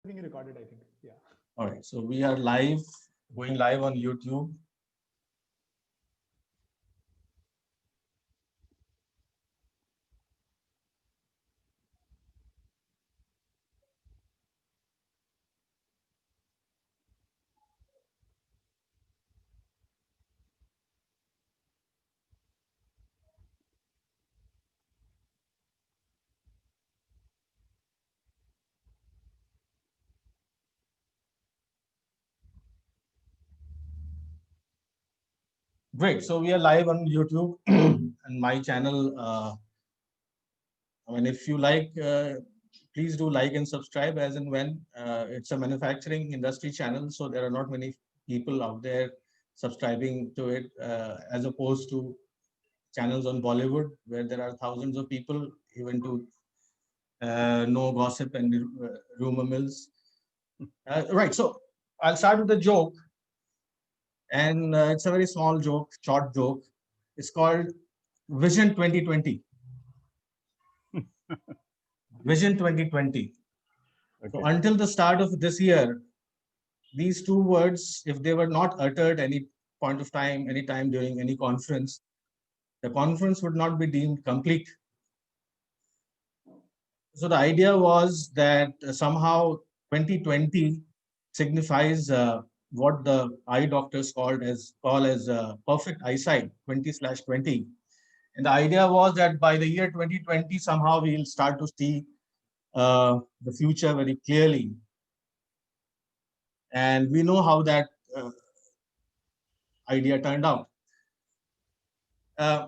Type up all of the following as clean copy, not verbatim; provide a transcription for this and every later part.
Being recorded, I think. Yeah. All right, so we are live, going live on YouTube. Great, so we are live on YouTube and my channel. I mean, if you like, please do like and subscribe as and when. It's a manufacturing industry channel, so there are not many people out there subscribing to it as opposed to channels on Bollywood, where there are thousands of people even to know gossip and rumor mills. Right, so I'll start with a joke, and it's a very small joke, short joke. It's called Vision 2020. Vision 2020. So Okay. until the start of this year, these two words, if they were not uttered any point of time, any time during any conference, the conference would not be deemed complete. So the idea was that somehow 2020 signifies what the eye doctors call as perfect eyesight 20/20. And the idea was that by the year 2020, somehow we'll start to see the future very clearly. And we know how that uh, idea turned out. Uh,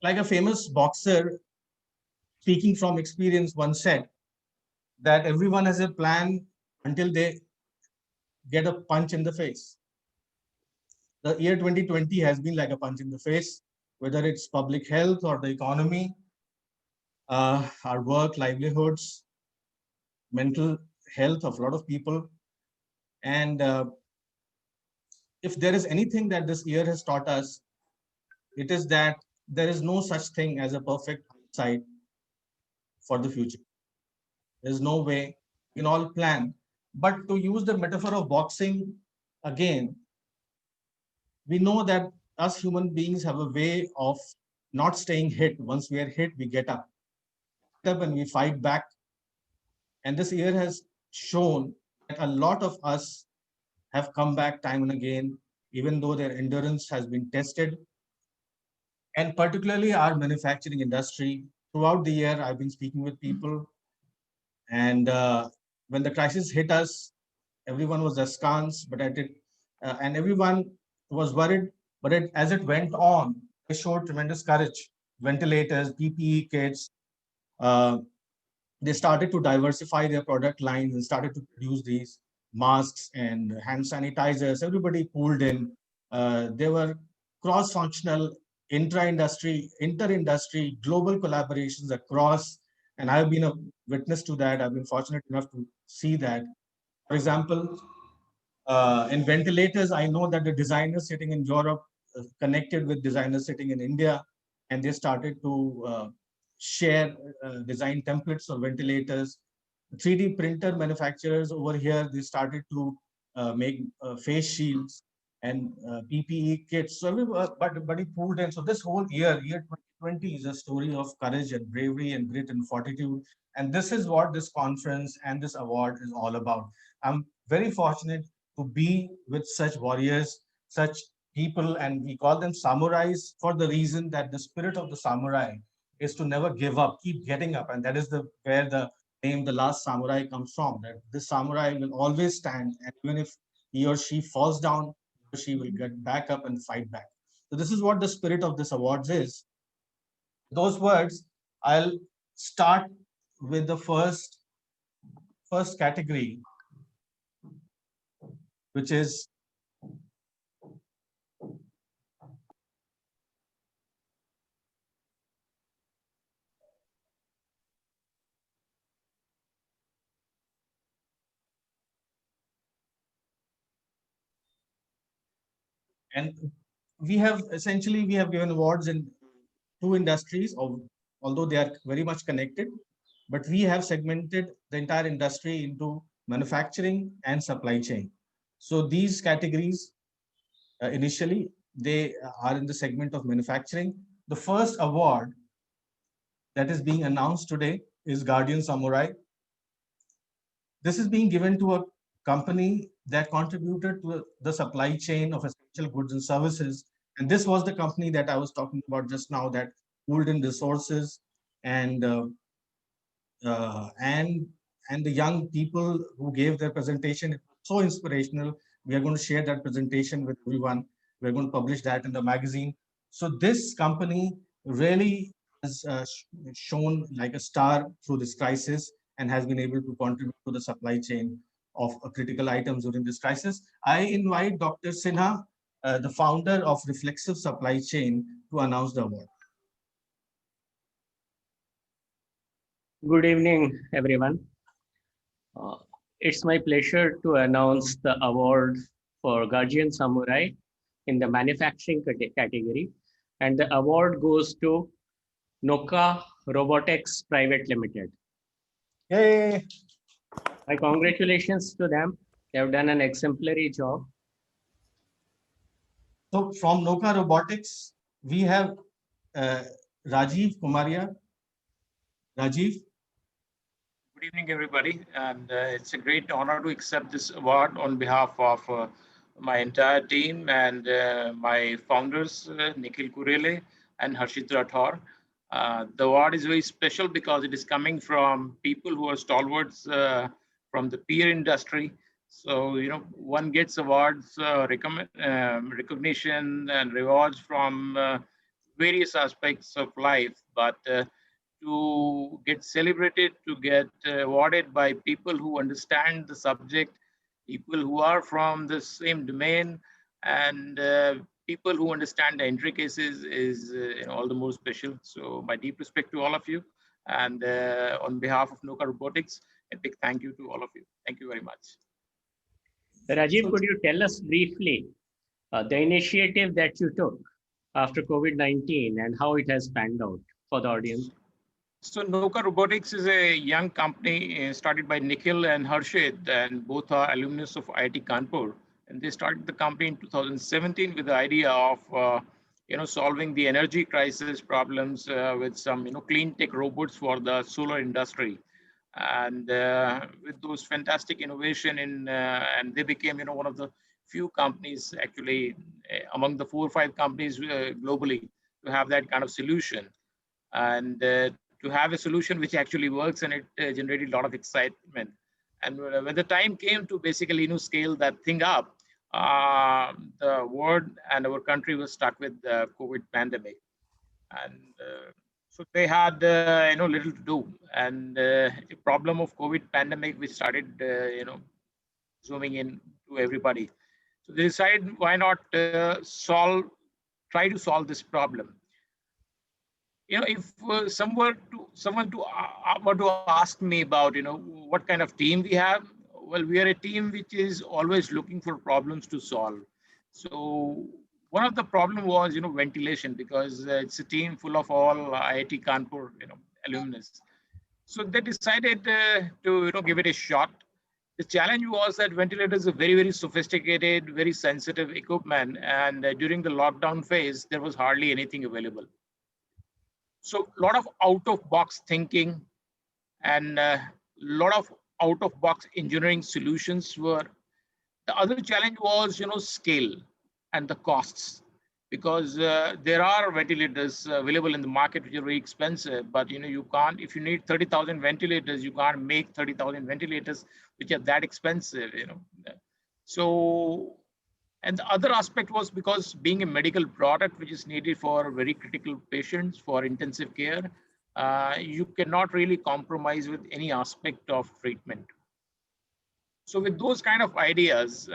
like a famous boxer speaking from experience once said, that everyone has a plan until they get a punch in the face. The year 2020 has been like a punch in the face, whether it's public health or the economy, our work, livelihoods, mental health of a lot of people. And if there is anything that this year has taught us, it is that there is no such thing as a perfect sight for the future. There's no way we can all plan. But to use the metaphor of boxing again, we know that us human beings have a way of not staying hit. Once we are hit, we get up and we fight back. And this year has shown that a lot of us have come back time and again, even though their endurance has been tested. And particularly our manufacturing industry. Throughout the year, I've been speaking with people, and when the crisis hit us, everyone was askance, and everyone was worried. But as it went on, they showed tremendous courage. Ventilators, PPE kits, uh, they started to diversify their product lines and started to produce these masks and hand sanitizers. Everybody pulled in. They were cross-functional, intra-industry, inter-industry, global collaborations across. And I've been a witness to that. I've been fortunate enough to see that. For example, in ventilators, I know that the designers sitting in Europe connected with designers sitting in India, and they started to share design templates of ventilators. 3D printer manufacturers over here, they started to make face shields and PPE kits. So everybody pulled in. So this whole year 2020, is a story of courage and bravery and grit and fortitude. And this is what this conference and this award is all about. I'm very fortunate to be with such warriors, such people, and we call them samurais for the reason that the spirit of the samurai is to never give up, keep getting up, and that is the where the name "The Last Samurai" comes from. That this samurai will always stand, and even if he or she falls down, he or she will get back up and fight back. So this is what the spirit of this awards is. Those words, I'll start with the first category, which is and we have given awards in two industries, although they are very much connected. but we have segmented the entire industry into manufacturing and supply chain. So these categories initially they are in the segment of manufacturing. The first award that is being announced today is Guardian Samurai. This is being given to a company that contributed to the supply chain of essential goods and services. And this was the company that I was talking about just now that pooled in resources and uh, and and the young people who gave their presentation. It was so inspirational. We are going to share that presentation with everyone. We're going to publish that in the magazine. So this company really has shown like a star through this crisis and has been able to contribute to the supply chain of critical items during this crisis. I invite Dr. Sinha, the founder of Reflexive Supply Chain, to announce the award. Good evening, everyone. It's my pleasure to announce the award for Guardian Samurai in the manufacturing category. And the award goes to Noka Robotics Private Limited. Yay! My congratulations to them. They have done an exemplary job. So from Noka Robotics, we have Rajiv Kumaria. Rajiv. Good evening, everybody. And it's a great honor to accept this award on behalf of my entire team and my founders, Nikhil Kurele and Harshit Rathore. The award is very special because it is coming from people who are stalwarts from the peer industry. So, one gets awards, recognition and rewards from various aspects of life, but to get celebrated, to get awarded by people who understand the subject, people who are from the same domain, and people who understand the intricacies is all the more special. So my deep respect to all of you. And on behalf of Noka Robotics, a big thank you to all of you. Thank you very much. Rajiv, could you tell us briefly the initiative that you took after COVID-19 and how it has panned out for the audience? So Noka Robotics is a young company started by Nikhil and Harshit, and both are alumnus of IIT Kanpur. And they started the company in 2017 with the idea of solving the energy crisis problems with some clean tech robots for the solar industry. And with those fantastic innovation and they became one of the few companies actually among the 4 or 5 companies globally to have that kind of solution. And to have a solution which actually works, and it generated a lot of excitement. And when the time came to basically scale that thing up, the world and our country was stuck with the COVID pandemic, and so they had little to do. And the problem of COVID pandemic, which started zooming in to everybody. So they decided, why not try to solve this problem. If someone were to ask me about what kind of team we have, well, we are a team which is always looking for problems to solve. So one of the problem was ventilation, because it's a team full of all IIT Kanpur alumnus. So they decided to give it a shot. The challenge was that ventilators are very, very sophisticated, very sensitive equipment, and during the lockdown phase there was hardly anything available. So a lot of out-of-box thinking and a lot of out-of-box engineering solutions were. The other challenge was, scale and the costs, because there are ventilators available in the market which are very expensive, but you can't, if you need 30,000 ventilators, you can't make 30,000 ventilators which are that expensive. So, and the other aspect was because being a medical product which is needed for very critical patients for intensive care, you cannot really compromise with any aspect of treatment. So with those kind of ideas,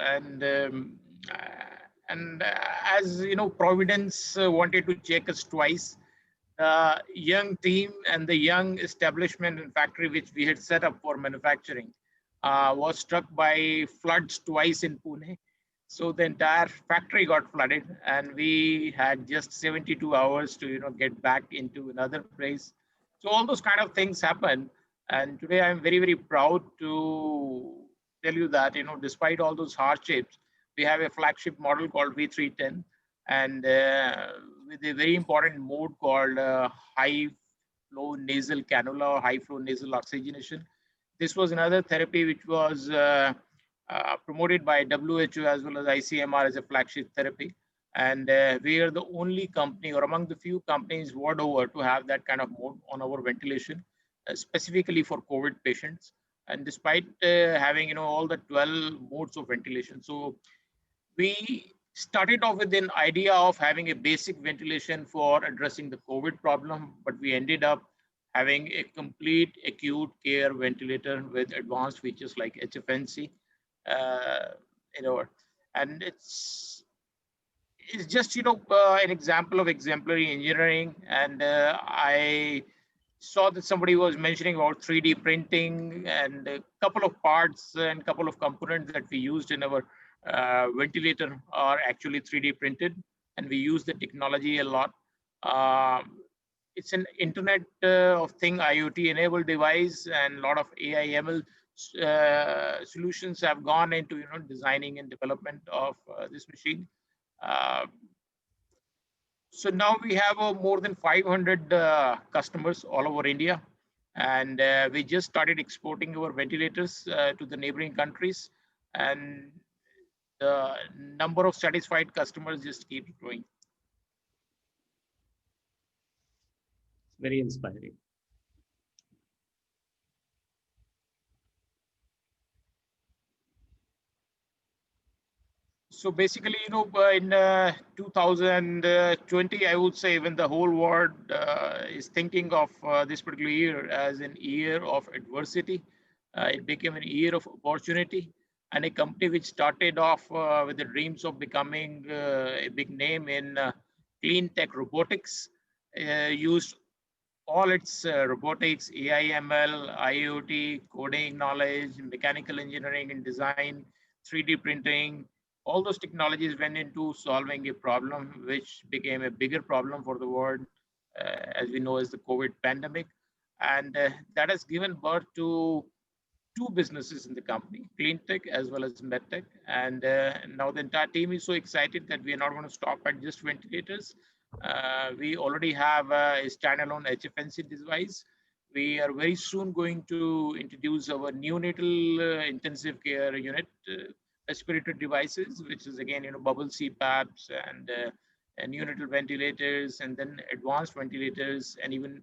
and as Providence wanted to check us twice, the young team and the young establishment and factory which we had set up for manufacturing was struck by floods twice in Pune. So the entire factory got flooded, and we had just 72 hours to get back into another place. So all those kind of things happen. And today I'm very, very proud to tell you that, despite all those hardships, we have a flagship model called V310, and with a very important mode called high flow nasal cannula or high flow nasal oxygenation. This was another therapy which was promoted by WHO as well as ICMR as a flagship therapy. And we are the only company or among the few companies world over to have that kind of mode on our ventilation, specifically for COVID patients. And despite having, all the 12 modes of ventilation. So we started off with an idea of having a basic ventilation for addressing the COVID problem, but we ended up having a complete acute care ventilator with advanced features like HFNC, uh, you know, and it's just an example of exemplary engineering. And I saw that somebody was mentioning about 3D printing, and a couple of parts and couple of components that we used in our ventilator are actually 3D printed, and we use the technology a lot. It's an Internet of Thing IoT enabled device, and a lot of AI ML solutions have gone into designing and development of this machine. Uh, so now we have more than 500 customers all over India, and we just started exporting our ventilators to the neighboring countries, and the number of satisfied customers just keeps growing. Very inspiring. So basically, in 2020, I would say when the whole world is thinking of this particular year as an year of adversity, it became an year of opportunity. And a company which started off with the dreams of becoming a big name in clean tech robotics, used all its robotics, AI, ML, IoT, coding knowledge, mechanical engineering and design, 3D printing, all those technologies went into solving a problem which became a bigger problem for the world, as we know as the COVID pandemic. And that has given birth to two businesses in the company, clean tech as well as medtech. And now the entire team is so excited that we are not going to stop at just ventilators. We already have a standalone HFNC device. We are very soon going to introduce our neonatal intensive care unit respiratory devices, which is again, bubble CPAPs and neonatal ventilators, and then advanced ventilators, and even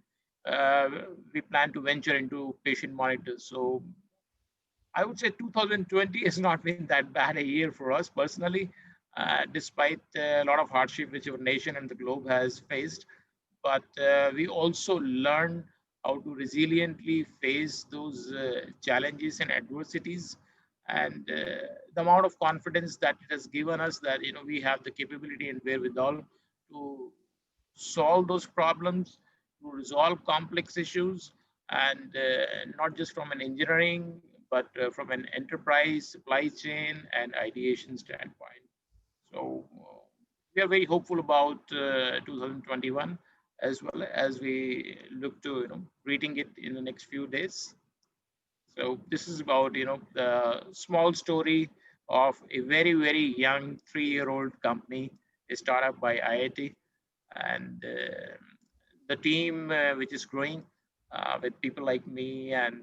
we plan to venture into patient monitors. So I would say 2020 has not been that bad a year for us personally, despite a lot of hardship which our nation and the globe has faced. But we also learned how to resiliently face those challenges and adversities, and the amount of confidence that it has given us that we have the capability and wherewithal to solve those problems, to resolve complex issues, and not just from an engineering, but from an enterprise, supply chain, and ideation standpoint. So we are very hopeful about 2021, as well as we look to greeting it in the next few days. So this is about the small story of a very, very young 3-year-old company, a startup by IIT, and the team which is growing with people like me and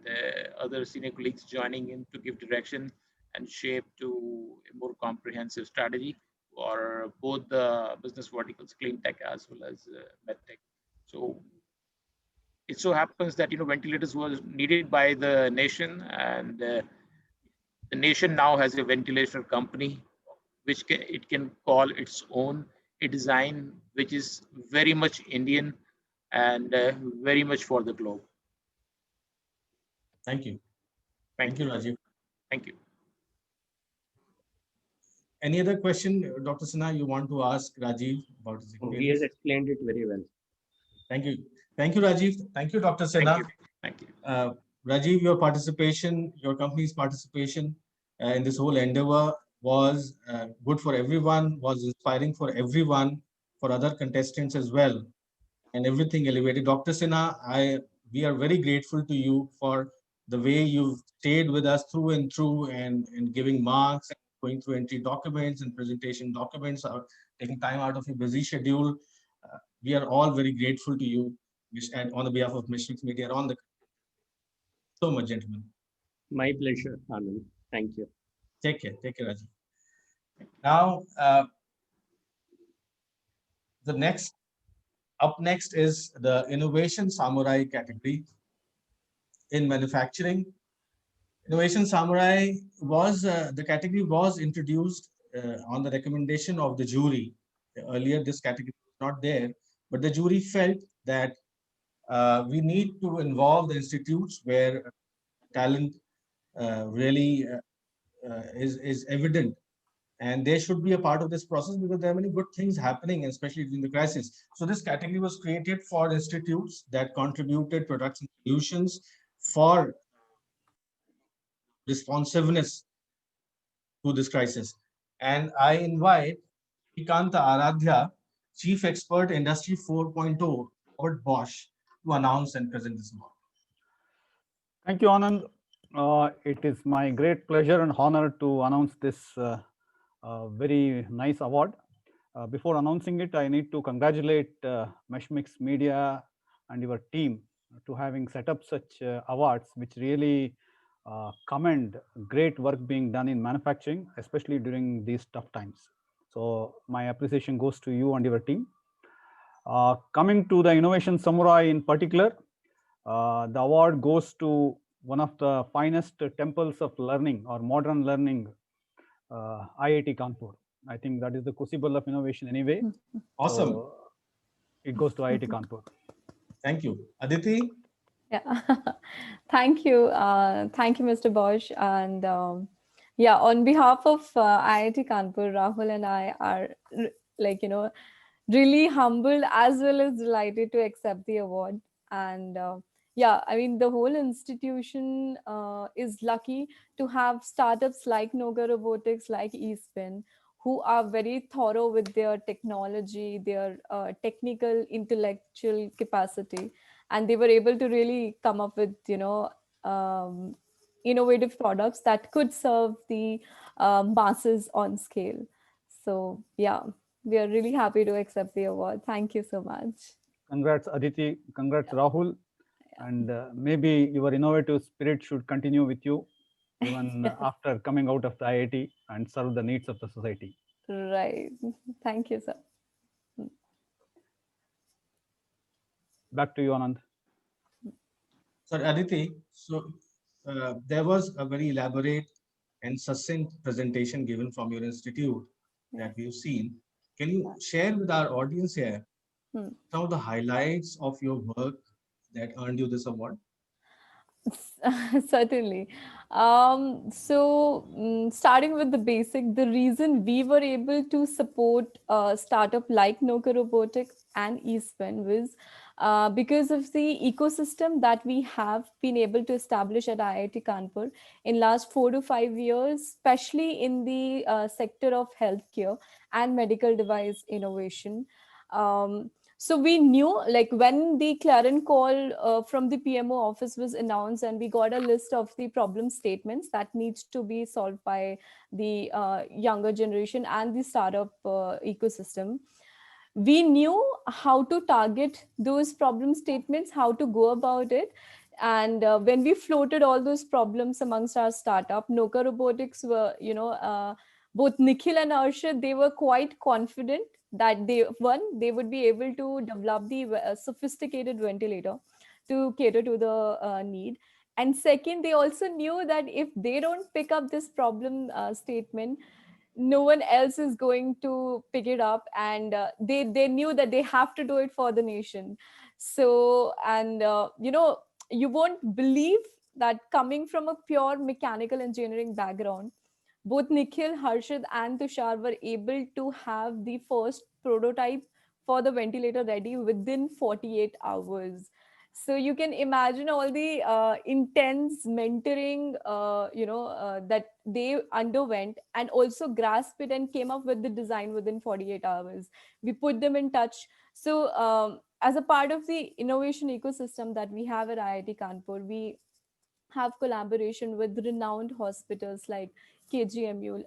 other senior colleagues joining in to give direction and shape to a more comprehensive strategy for both the business verticals, clean tech as well as medtech. So it so happens that ventilators was needed by the nation, and the nation now has a ventilator company which it can call its own, a design which is very much Indian and very much for the globe. Thank you. Thank Thank you, you. Rajiv. Thank you. Any other question, Dr. Sinha, you want to ask Rajiv about his Oh, he has experience? explained it very well. Thank you. Thank you, Rajiv. Thank you, Dr. Sinha. Thank you. Thank you. Rajiv, your participation, your company's participation in this whole endeavor was good for everyone, was inspiring for everyone, for other contestants as well, and everything elevated. Dr. Sinha, I we are very grateful to you for the way you've stayed with us through and through, and giving marks, and going through entry documents and presentation documents, or taking time out of your busy schedule. We are all very grateful to you, and on the behalf of Mission Media, on the so much, gentlemen. My pleasure, Anand. Thank you. Take care, Rajiv. Now, the next up next is the Innovation Samurai category in manufacturing. Innovation Samurai was the category was introduced on the recommendation of the jury. Earlier, this category was not there, but the jury felt that we need to involve the institutes where talent really is evident, and they should be a part of this process because there are many good things happening, especially during the crisis. So this category was created for institutes that contributed products and solutions for responsiveness to this crisis. And I invite Ikanta Aradhya, Chief Expert Industry 4.0, Robert Bosch, to announce and present this award. Thank you, Anand. It is my great pleasure and honor to announce this very nice award. Before announcing it, I need to congratulate Meshmix Media and your team to having set up such awards, which really commend great work being done in manufacturing, especially during these tough times. So my appreciation goes to you and your team. Coming to the Innovation Samurai in particular, the award goes to one of the finest temples of learning or modern learning, IIT Kanpur. I think that is the crucible of innovation anyway. Awesome. So it goes to IIT Kanpur. Thank you. Aditi? Yeah, thank you. Thank you, Mr. Bosch. And yeah, on behalf of IIT Kanpur, Rahul and I are really humbled as well as delighted to accept the award. And yeah, I mean, the whole institution is lucky to have startups like Noga Robotics, like eSpin, who are very thorough with their technology, their technical, intellectual capacity, and they were able to really come up with um, innovative products that could serve the masses on scale. So yeah, we are really happy to accept the award. Thank you so much. Congrats, Aditi. Congrats, Rahul. And maybe your innovative spirit should continue with you even after coming out of the IIT and serve the needs of the society. Right. Thank you, sir. Back to you, Anand. Sorry, Aditi. So there was a very elaborate and succinct presentation given from your institute that we've seen. Can you share with our audience here some of the highlights of your work that earned you this award? Certainly. Starting with the basic, the reason we were able to support a startup like Noka Robotics and eSpin was because of the ecosystem that we have been able to establish at IIT Kanpur in last 4 to 5 years, especially in the sector of healthcare and medical device innovation. So we knew, like, when the clarion call from the PMO office was announced and we got a list of the problem statements that needs to be solved by the younger generation and the startup ecosystem, we knew how to target those problem statements, how to go about it. And when we floated all those problems amongst our startup, Noka Robotics were, both Nikhil and Arshad, they were quite confident that they would be able to develop the sophisticated ventilator to cater to the need. And second, they also knew that if they don't pick up this problem statement, no one else is going to pick it up, and they knew that they have to do it for the nation. So, and you won't believe that coming from a pure mechanical engineering background, both Nikhil, Harshad, and Tushar were able to have the first prototype for the ventilator ready within 48 hours. So you can imagine all the intense mentoring, that they underwent, and also grasped it and came up with the design within 48 hours. We put them in touch. So as a part of the innovation ecosystem that we have at IIT Kanpur, we have collaboration with renowned hospitals like KGMU,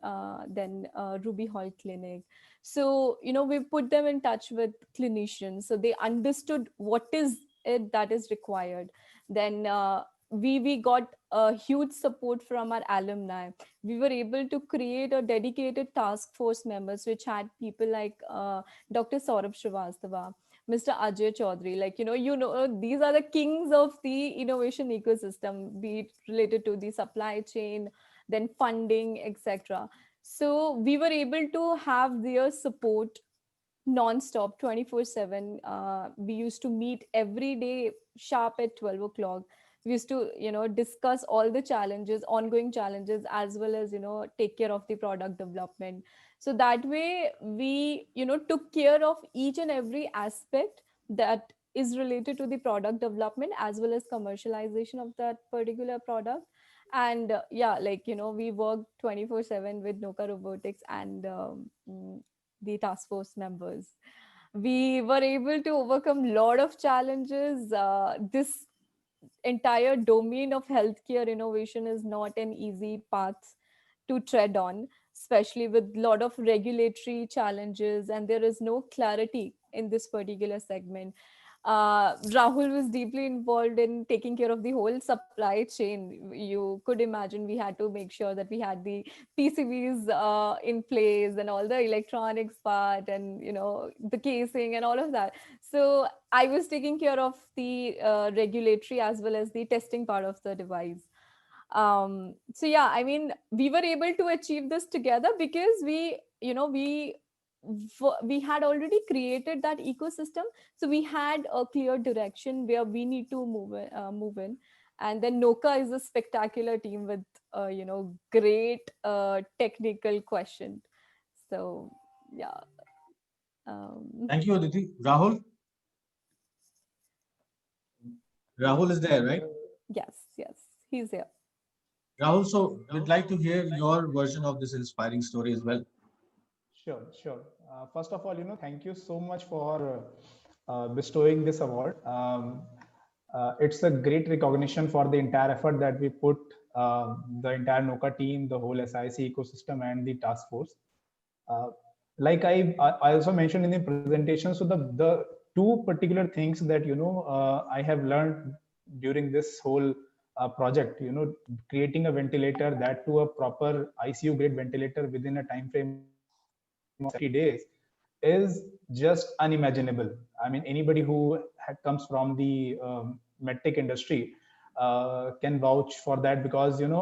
then Ruby Hall Clinic. So, we put them in touch with clinicians. So they understood what is it that is required. Then we got a huge support from our alumni. We were able to create a dedicated task force members, which had people like Dr. Saurabh Srivastava, Mr. Ajay Chaudhary, like, these are the kings of the innovation ecosystem, be it related to the supply chain, then funding, etc. So we were able to have their support non-stop 24/7. We used to meet every day sharp at 12 o'clock. We used to discuss all the challenges, ongoing challenges, as well as take care of the product development. So that way we took care of each and every aspect that is related to the product development as well as commercialization of that particular product. And yeah, like we worked 24/7 with Noka Robotics and the task force members. We were able to overcome a lot of challenges. This entire domain of healthcare innovation is not an easy path to tread on, especially with a lot of regulatory challenges, and there is no clarity in this particular segment. Rahul was deeply involved in taking care of the whole supply chain. You could imagine we had to make sure that we had the PCBs in place and all the electronics part and the casing and all of that. So I was taking care of the regulatory as well as the testing part of the device. So yeah, I mean, we were able to achieve this together because we had already created that ecosystem, so we had a clear direction where we need to move in. And then Noka is a spectacular team with great technical question. So yeah. Thank you, Aditi. Rahul? Rahul is there, right? Yes, he's here. Rahul, so we'd like to hear your version of this inspiring story as well. Sure, sure. First of all, thank you so much for bestowing this award. It's a great recognition for the entire effort that we put, the entire Noka team, the whole SIC ecosystem, and the task force. Like I also mentioned in the presentation, so the two particular things that I have learned during this whole project, creating a ventilator, that to a proper ICU grade ventilator within a time frame of 30 days, is just unimaginable. I mean, anybody who comes from the medtech industry can vouch for that, because when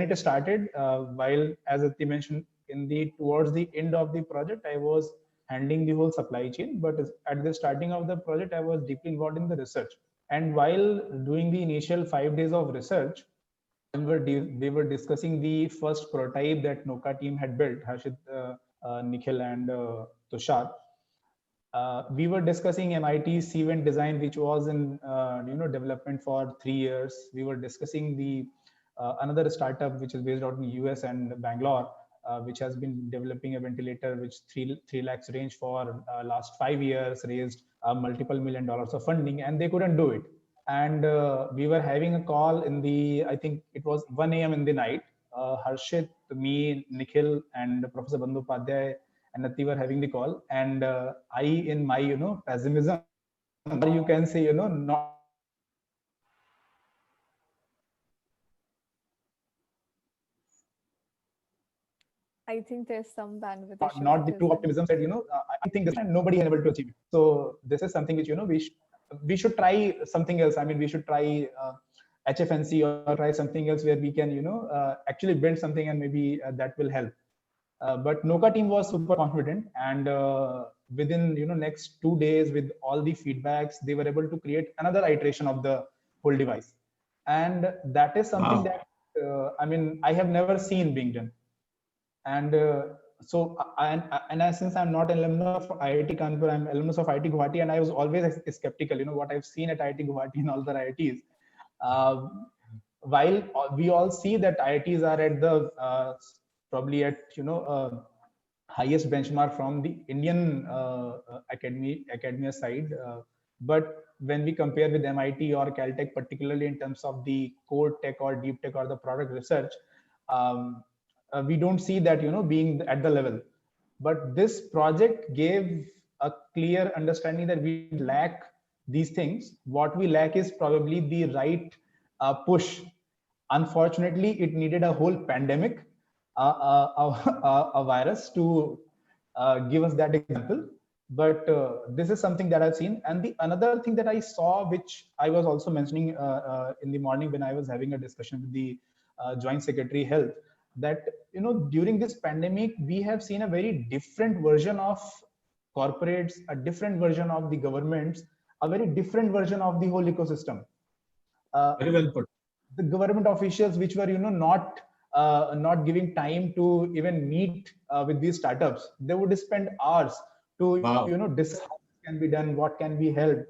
it started, while, as Ati mentioned, towards the end of the project, I was handling the whole supply chain, but at the starting of the project, I was deeply involved in the research. And while doing the initial 5 days of research, we were discussing the first prototype that Noka team had built, Harshit, Nikhil, and Tushar. We were discussing MIT CVent design, which was in development for 3 years. We were discussing the another startup which is based out in the US and Bangalore, which has been developing a ventilator which 3 lakhs range for last 5 years, raised multiple $1 million of funding, and they couldn't do it. And we were having a call in the, I think it was 1 a.m. in the night. Harshit, me, Nikhil, and Professor Bandhu Padhyay and Nati were having the call. And I, in my, pessimism, or you can say, not I think there's some bandwidth issue. not the true optimism, said, I think this, and nobody is able to achieve it. So this is something which, we should try something else. I mean, we should try HFNC or try something else where we can, actually build something, and maybe that will help. But Noka team was super confident, and within next 2 days, with all the feedbacks, they were able to create another iteration of the whole device. And that is something that I mean, I have never seen being done. And so, since I'm not an alumnus of IIT Kanpur, I'm alumnus of IIT Guwahati, and I was always skeptical, what I've seen at IIT Guwahati and all the IITs. While we all see that IITs are at the probably at highest benchmark from the Indian academia side. But when we compare with MIT or Caltech, particularly in terms of the core tech or deep tech or the product research, we don't see that, you know, being at the level. But this project gave a clear understanding that we lack these things. What we lack is probably the right push. Unfortunately, it needed a whole pandemic, a virus to give us that example. But this is something that I've seen. And the another thing that I saw, which I was also mentioning in the morning when I was having a discussion with the Joint Secretary Health, that, you know, during this pandemic, we have seen a very different version of corporates, a different version of the governments, a very different version of the whole ecosystem. Very well put. The government officials, which were, you know, not giving time to even meet with these startups, they would spend hours to, Wow. you know, discuss how this can be done, what can be helped.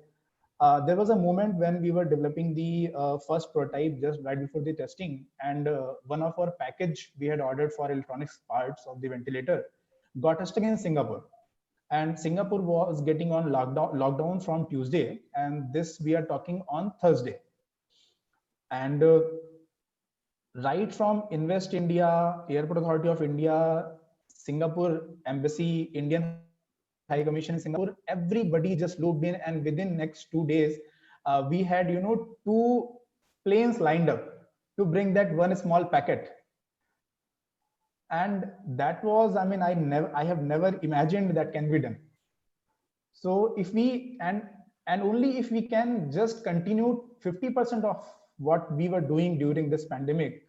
There was a moment when we were developing the first prototype just right before the testing, and one of our package we had ordered for electronics parts of the ventilator got stuck in Singapore. And Singapore was getting on lockdown from Tuesday, and this we are talking on Thursday. And right from Invest India, Airport Authority of India, Singapore Embassy, Indian High Commission in Singapore, everybody just looped in, and within next 2 days, we had, you know, 2 planes lined up to bring that one small packet. And that was, I mean, I have never imagined that can be done. So if we, and only if we can just continue 50% of what we were doing during this pandemic,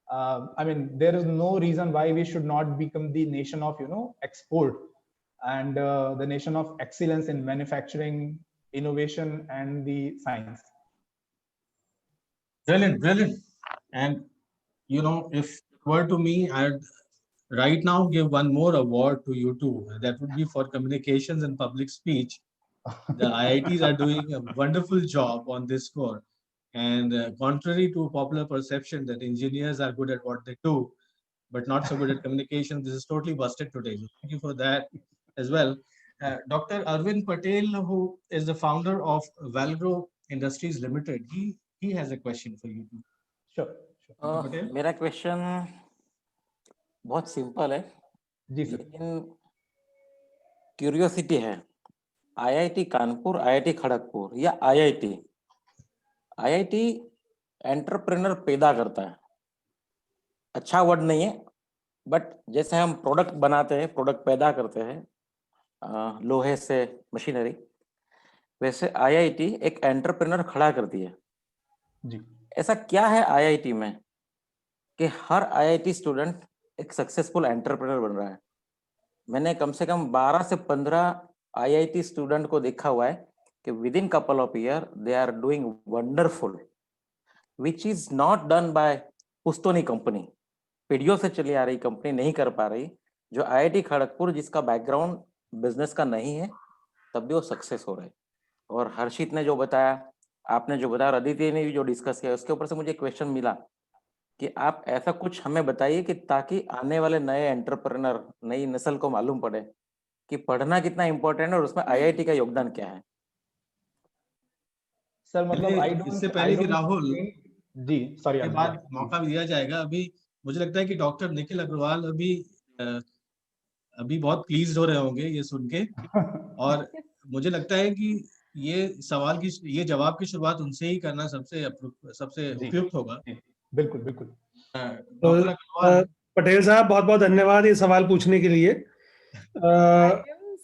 I mean, there is no reason why we should not become the nation of, you know, export, and the nation of excellence in manufacturing, innovation, and the science. Brilliant, brilliant. And, you know, if it were to me, I'd right now give one more award to you two. That would be for communications and public speech. The IITs are doing a wonderful job on this score. And contrary to popular perception that engineers are good at what they do, but not so good at communication, this is totally busted today. So thank you for that as well. Dr. Arvind Patel, who is the founder of Valgro Industries Limited, he has a question for you too. Sure, sure. Patel? मेरा question बहुत simple है, जी sir. लेकिन curiosity है। IIT Kanpur, IIT Kharagpur या IIT entrepreneur पैदा करता है। अच्छा वर्ड नहीं है, बट जैसे हम प्रोडक्ट बनाते हैं, प्रोडक्ट पैदा करते हैं लोहे से मशीनरी, वैसे आईआईटी एक एंटरप्रेन्योर खड़ा करती है जी। ऐसा क्या है आईआईटी में कि हर आईआईटी स्टूडेंट एक सक्सेसफुल एंटरप्रेन्योर बन रहा है? मैंने कम से कम 12 से 15 आईआईटी स्टूडेंट को देखा हुआ है कि within couple of year they are doing wonderful, which is not done by पुस्तोनी कंपनी। पीढ़ियों से चली आ रही कंपनी नहीं कर पा रही, जो आईआईटी खड़गपुर जिसका बैकग्राउंड बिजनेस का नहीं है, तब भी वो सक्सेस हो रहे। और हर्षित ने जो बताया, आपने जो बताया, अदिति ने भी जो डिस्कस किया, उसके ऊपर से मुझे क्वेश्चन मिला कि आप ऐसा कुछ हमें बताइए कि ताकि आने वाले नए एंटरप्रेन्योर, नई नस्ल को मालूम पड़े कि पढ़ना कितना इंपॉर्टेंट है और उसमें आईआईटी का योगदान क्या है। सर मतलब इससे पहले कि राहुल जी सॉरी के बाद मौका भी दिया जाएगा, अभी मुझे लगता है कि डॉक्टर निखिल अग्रवाल अभी बहुत प्लीज्ड हो रहे होंगे ये सुन के, और मुझे लगता है कि ये जवाब की शुरुआत उनसे ही करना सबसे उपयुक्त होगा। बिल्कुल बिल्कुल। पटेल साहब बहुत बहुत धन्यवाद ये सवाल पूछने के लिए।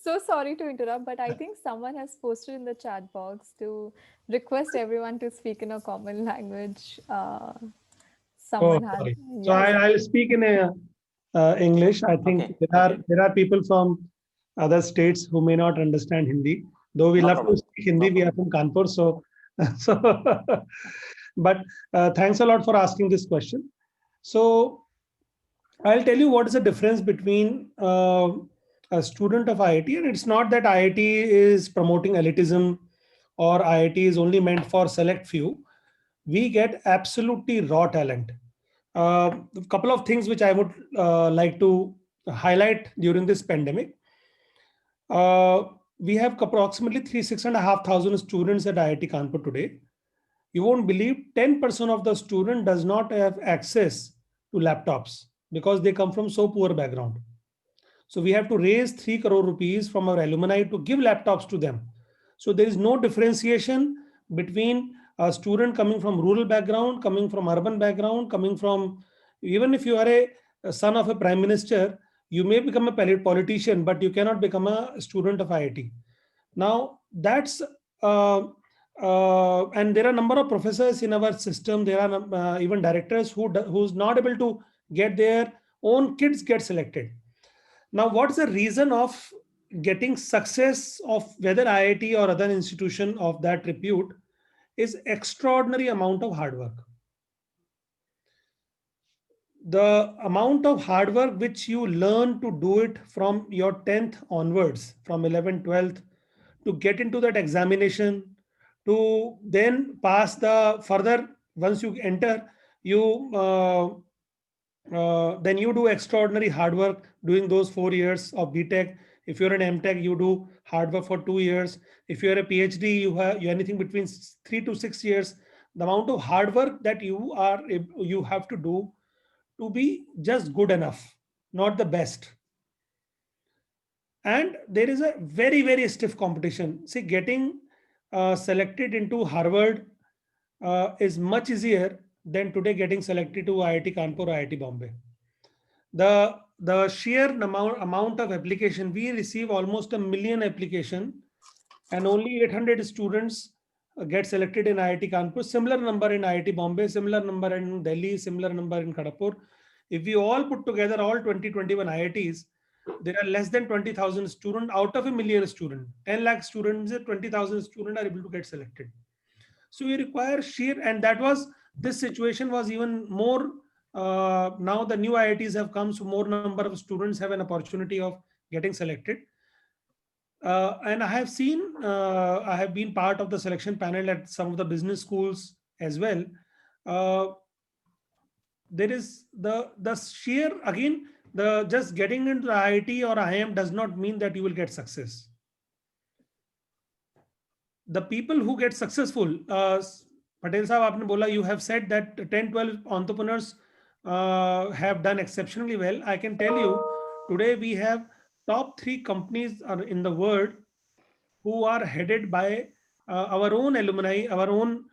So sorry to interrupt, but I think someone has posted in the chat box to request everyone to speak in a common language. Someone has. Sorry. Yes. So I'll speak in English. I think Okay. there are people from other states who may not understand Hindi. Though we No love problem. to speak Hindi, we are from Kanpur, so but thanks a lot for asking this question. So I'll tell you what is the difference between a student of IIT, and it's not that IIT is promoting elitism or IIT is only meant for select few. We get absolutely raw talent. A couple of things which I would like to highlight during this pandemic. We have approximately 6,500 students at IIT Kanpur today. You won't believe 10% of the student does not have access to laptops because they come from so poor background. So we have to raise 3 crore rupees from our alumni to give laptops to them. So there is no differentiation between a student coming from rural background, coming from urban background, coming from, even if you are a son of a prime minister, you may become a politician, but you cannot become a student of IIT. Now that's and there are a number of professors in our system. There are even directors who's not able to get their own kids get selected. Now, what's the reason of getting success of whether IIT or other institution of that repute is extraordinary amount of hard work. The amount of hard work which you learn to do it from your 10th onwards, from 11th, 12th, to get into that examination, to then pass the further, once you enter, you then you do extraordinary hard work doing those 4 years of BTech. If you're an MTech, you do hard work for 2 years. If you're a PhD, you have anything between 3 to 6 years. The amount of hard work that you have to do to be just good enough, not the best. And there is a very, very stiff competition. See, getting selected into Harvard is much easier than today getting selected to IIT Kanpur or IIT Bombay. The sheer amount of application, we receive almost 1 million application and only 800 students get selected in IIT Kanpur, similar number in IIT Bombay, similar number in Delhi, similar number in Kharagpur. If we all put together all 2021 IITs, there are less than 20,000 students out of 1 million students. 10 lakh students, 20,000 students are able to get selected. So we require sheer, and this situation was even more. Now the new IITs have come, so more number of students have an opportunity of getting selected. And I have seen, I have been part of the selection panel at some of the business schools as well. There is the sheer, again, the just getting into the IIT or IIM does not mean that you will get success. The people who get successful, Patel Sahab, aapne bola, you have said that 10, 12 entrepreneurs have done exceptionally well. I can tell you today we have top 3 companies in the world who are headed by our own alumni, our own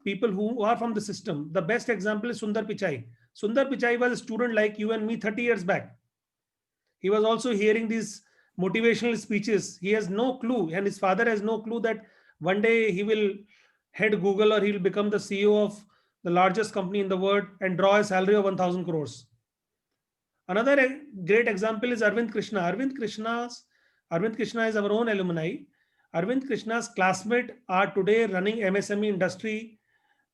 people who are from the system. The best example is Sundar Pichai. Sundar Pichai was a student like you and me 30 years back. He was also hearing these motivational speeches. He has no clue, and his father has no clue that one day he will head Google or he will become the CEO of the largest company in the world and draw a salary of 1,000 crores. Another great example is Arvind Krishna. Arvind Krishna is our own alumni. Arvind Krishna's classmates are today running MSME industry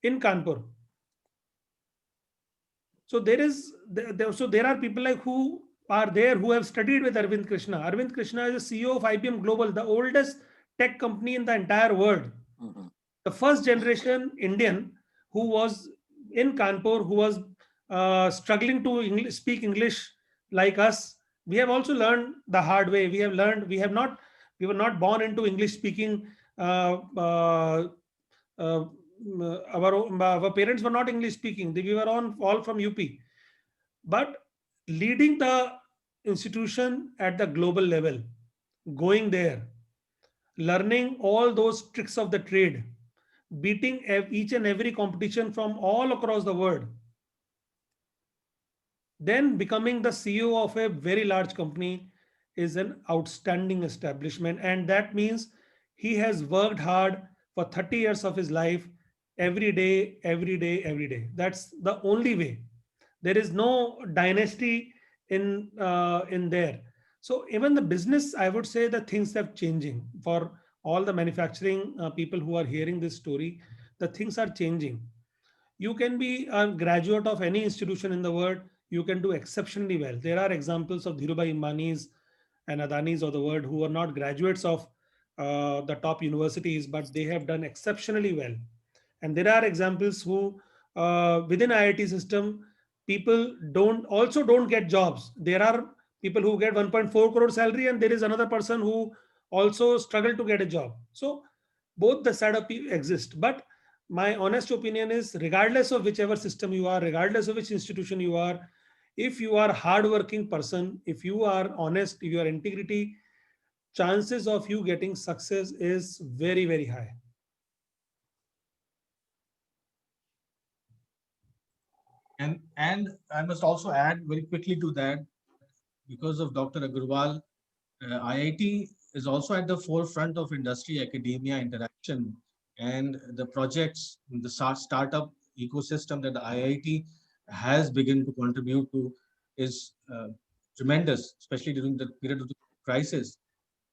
in Kanpur. So there are people like who are there who have studied with Arvind Krishna. Arvind Krishna is the CEO of IBM Global, the oldest tech company in the entire world. Mm-hmm. The first generation Indian who was in Kanpur, who was struggling to speak English like us. We have also learned the hard way. We were not born into English speaking. Our parents were not English speaking. We were all from UP. But leading the institution at the global level, going there, learning all those tricks of the trade, beating each and every competition from all across the world, then becoming the CEO of a very large company is an outstanding establishment. And that means he has worked hard for 30 years of his life, every day, every day, every day. That's the only way. There is no dynasty in there. So even the business, I would say that things have changing for all the manufacturing people who are hearing this story. The things are changing. You can be a graduate of any institution in the world. You can do exceptionally well. There are examples of Dhirubhai Ambani's and Adani's of the world who are not graduates of the top universities, but they have done exceptionally well. And there are examples who within IIT system, people don't get jobs. There are people who get 1.4 crore salary, and there is another person who also struggle to get a job. So both the side of people exist. But my honest opinion is, regardless of whichever system you are, regardless of which institution you are, if you are hardworking person, if you are honest, if you are integrity, chances of you getting success is very, very high. And I must also add very quickly to that, because of Dr. Agarwal, IIT is also at the forefront of industry academia interaction, and the projects, the startup ecosystem that the IIT has begun to contribute to is tremendous, especially during the period of the crisis.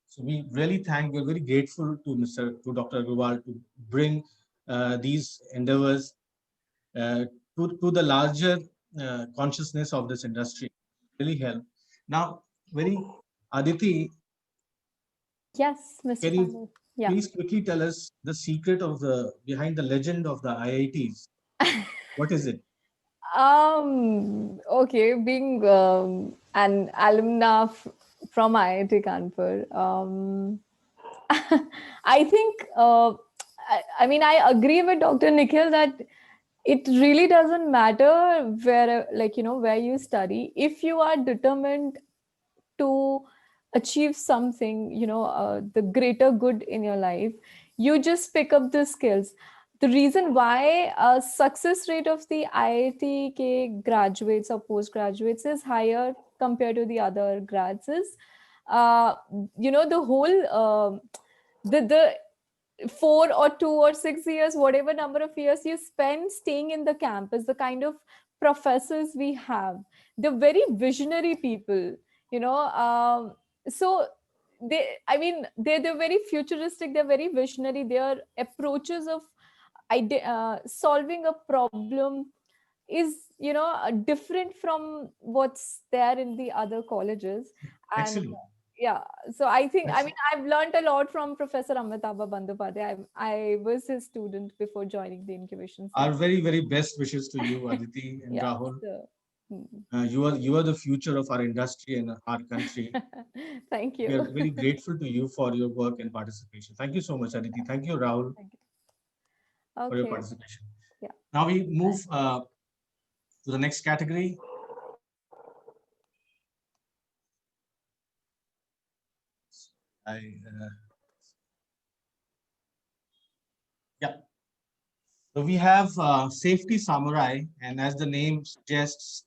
So we're very grateful to Dr. Agarwal to bring these endeavors to the larger consciousness of this industry. Really help. Now, Aditi, Yes, Mr. can you Pandey. Yeah. please quickly tell us the secret of behind the legend of the IITs? What is it? Okay, being an alumna from IIT Kanpur, I think, I mean, I agree with Dr. Nikhil that it really doesn't matter where, like, where you study. If you are determined to achieve something, the greater good in your life, you just pick up the skills. The reason why success rate of the IIT graduates or postgraduates is higher compared to the other grads is, the whole, the 4 or 2 or 6 years, whatever number of years you spend staying in the campus, the kind of professors we have, they're very visionary people, so they're very futuristic, they're very visionary. Their approaches of solving a problem is different from what's there in the other colleges. And Excellent. yeah, so I think, Excellent. I've learned a lot from Professor Amitabh Bandyopadhyay. I was his student before joining the incubation Our center. very best wishes to you, Aditi and Yeah, Rahul. so, You are the future of our industry and our country. thank We are you. very grateful to you for your work and participation. Thank you so much, Aditi. Thank you, Rahul, Thank you. for your Okay. participation. Yeah. Now we move to the next category. Yeah. So we have Safety Samurai, and as the name suggests,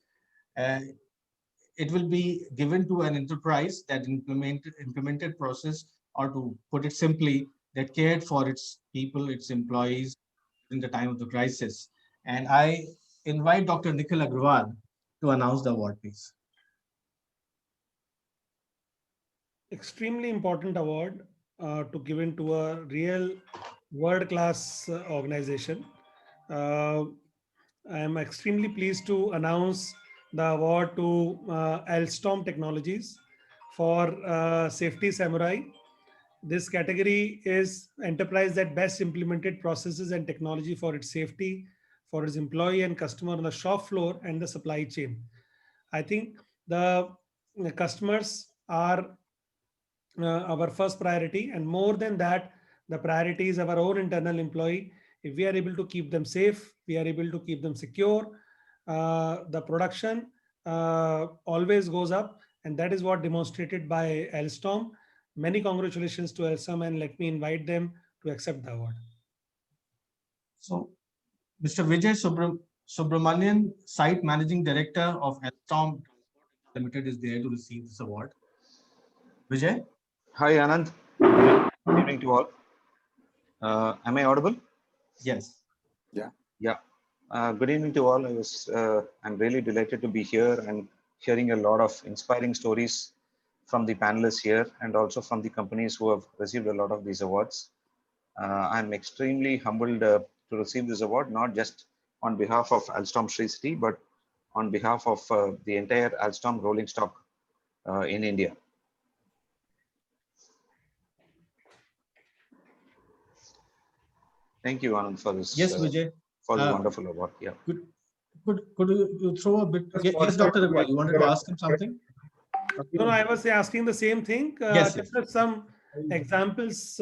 it will be given to an enterprise that implemented process, or to put it simply, that cared for its people, its employees in the time of the crisis. And I invite Dr. Nikhil Agarwal to announce the award, please. Extremely important award to give into a real world-class organization. I am extremely pleased to announce the award to Alstom Technologies for Safety Samurai. This category is enterprise that best implemented processes and technology for its safety, for its employee and customer on the shop floor and the supply chain. I think the customers are our first priority, and more than that, the priority is our own internal employee. If we are able to keep them safe, we are able to keep them secure, the production always goes up, and that is what demonstrated by Alstom. Many congratulations to Alstom, and let me invite them to accept the award. So Mr. Vijay Subramanian, Site Managing Director of Alstom Limited, is there to receive this award. Vijay? Hi, Anand. Good evening to all. Am I audible? Yes. Yeah. Good evening to all. I'm really delighted to be here and hearing a lot of inspiring stories from the panelists here, and also from the companies who have received a lot of these awards. I'm extremely humbled to receive this award, not just on behalf of Alstom Sri City, but on behalf of the entire Alstom rolling stock in India. Thank you, Anand, for this. Yes, Vijay. For the wonderful award. Yeah. Could you throw a bit? Yes, Dr. Agrawal, you wanted to ask him something? No, I was asking the same thing. Yes, Give yes. us some examples,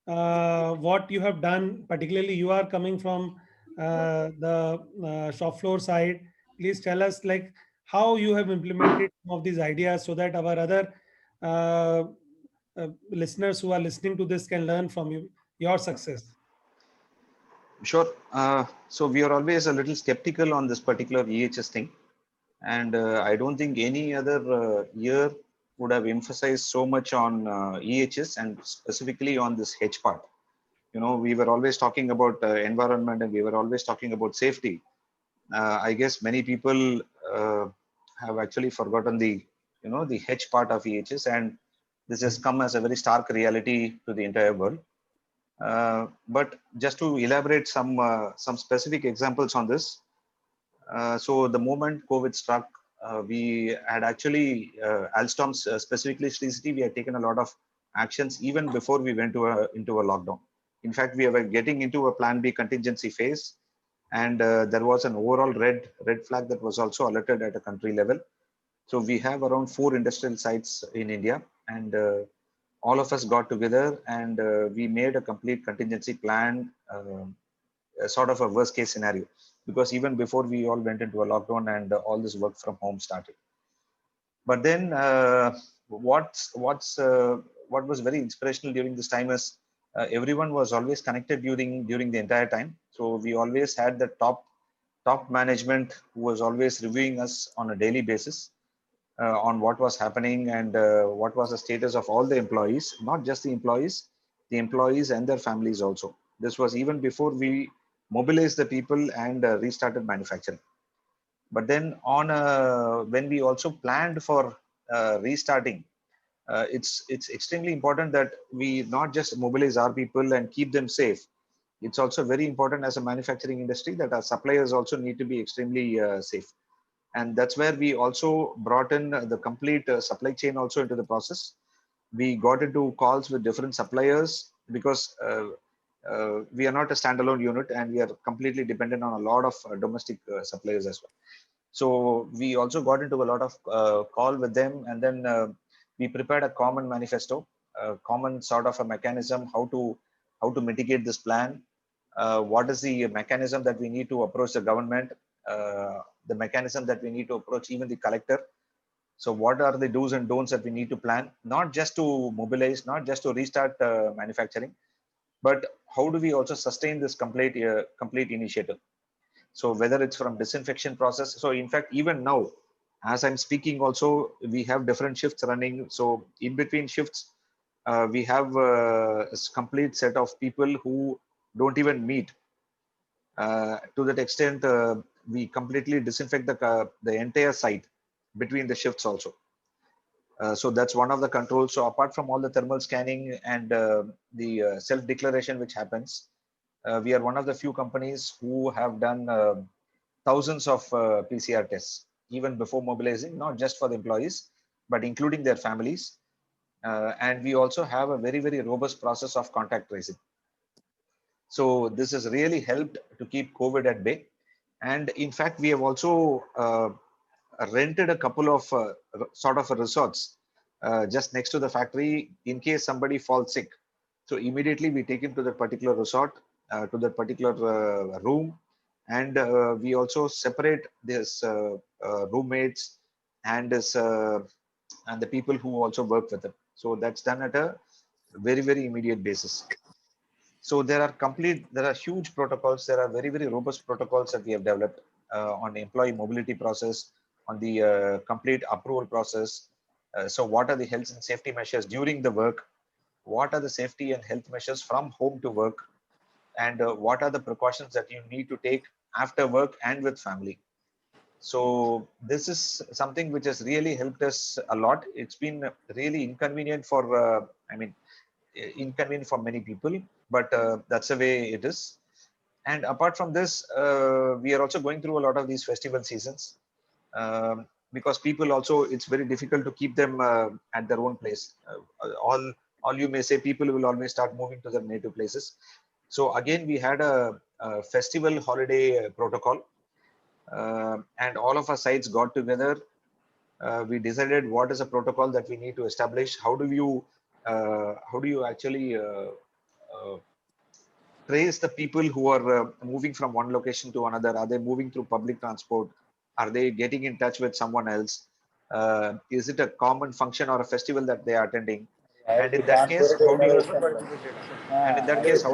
what you have done, particularly you are coming from the shop floor side. Please tell us like how you have implemented some of these ideas so that our other uh, listeners who are listening to this can learn from you, your success. Sure. So we are always a little skeptical on this particular EHS thing. And I don't think any other year would have emphasized so much on EHS and specifically on this H part. You know, we were always talking about environment and we were always talking about safety. I guess many people have actually forgotten the, you know, the H part of EHS, and this has come as a very stark reality to the entire world. But just to elaborate some specific examples on this. So the moment COVID struck, we had actually, Alstom specifically Sri City, we had taken a lot of actions even before we went into a lockdown. In fact, we were getting into a plan B contingency phase, and there was an overall red flag that was also alerted at a country level. So we have around 4 industrial sites in India, and all of us got together and we made a complete contingency plan, sort of a worst case scenario, because even before we all went into a lockdown and all this work from home started. But then what was very inspirational during this time is everyone was always connected during the entire time. So we always had the top management who was always reviewing us on a daily basis on what was happening and what was the status of all the employees, not just the employees and their families also. This was even before we mobilized the people and restarted manufacturing. But then when we also planned for restarting, it's extremely important that we not just mobilize our people and keep them safe. It's also very important as a manufacturing industry that our suppliers also need to be extremely safe. And that's where we also brought in the complete supply chain also into the process. We got into calls with different suppliers because we are not a standalone unit and we are completely dependent on a lot of domestic suppliers as well. So we also got into a lot of call with them, and then we prepared a common manifesto, a common sort of a mechanism how to mitigate this plan. What is the mechanism that we need to approach the government, the mechanism that we need to approach even the collector. So what are the do's and don'ts that we need to plan, not just to mobilize, not just to restart manufacturing, but how do we also sustain this complete initiative? So whether it's from disinfection process. So in fact, even now, as I'm speaking also, we have different shifts running. So in between shifts, we have a complete set of people who don't even meet. To that extent, we completely disinfect the entire site between the shifts also. So that's one of the controls. So apart from all the thermal scanning and the self-declaration which happens, we are one of the few companies who have done thousands of PCR tests, even before mobilizing, not just for the employees, but including their families. And we also have a very, very robust process of contact tracing. So this has really helped to keep COVID at bay. And in fact, we have also rented a couple of sort of resorts just next to the factory in case somebody falls sick. So immediately we take him to that particular resort, to that particular room. And we also separate this roommates and and the people who also work with them. So that's done at a very, very immediate basis. So there are huge protocols. There are very, very robust protocols that we have developed on the employee mobility process, on the complete approval process. So what are the health and safety measures during the work? What are the safety and health measures from home to work? And what are the precautions that you need to take after work and with family? So this is something which has really helped us a lot. It's been really inconvenient for, inconvenient for many people, but that's the way it is. And apart from this, we are also going through a lot of these festival seasons because people also, it's very difficult to keep them at their own place. All you may say, people will always start moving to their native places. So again, we had a festival holiday protocol. and all of our sites got together. We decided what is a protocol that we need to establish. How do you actually trace the people who are moving from one location to another? Are they moving through public transport? Are they getting in touch with someone else? Is it a common function or a festival that they are attending? And in that case, how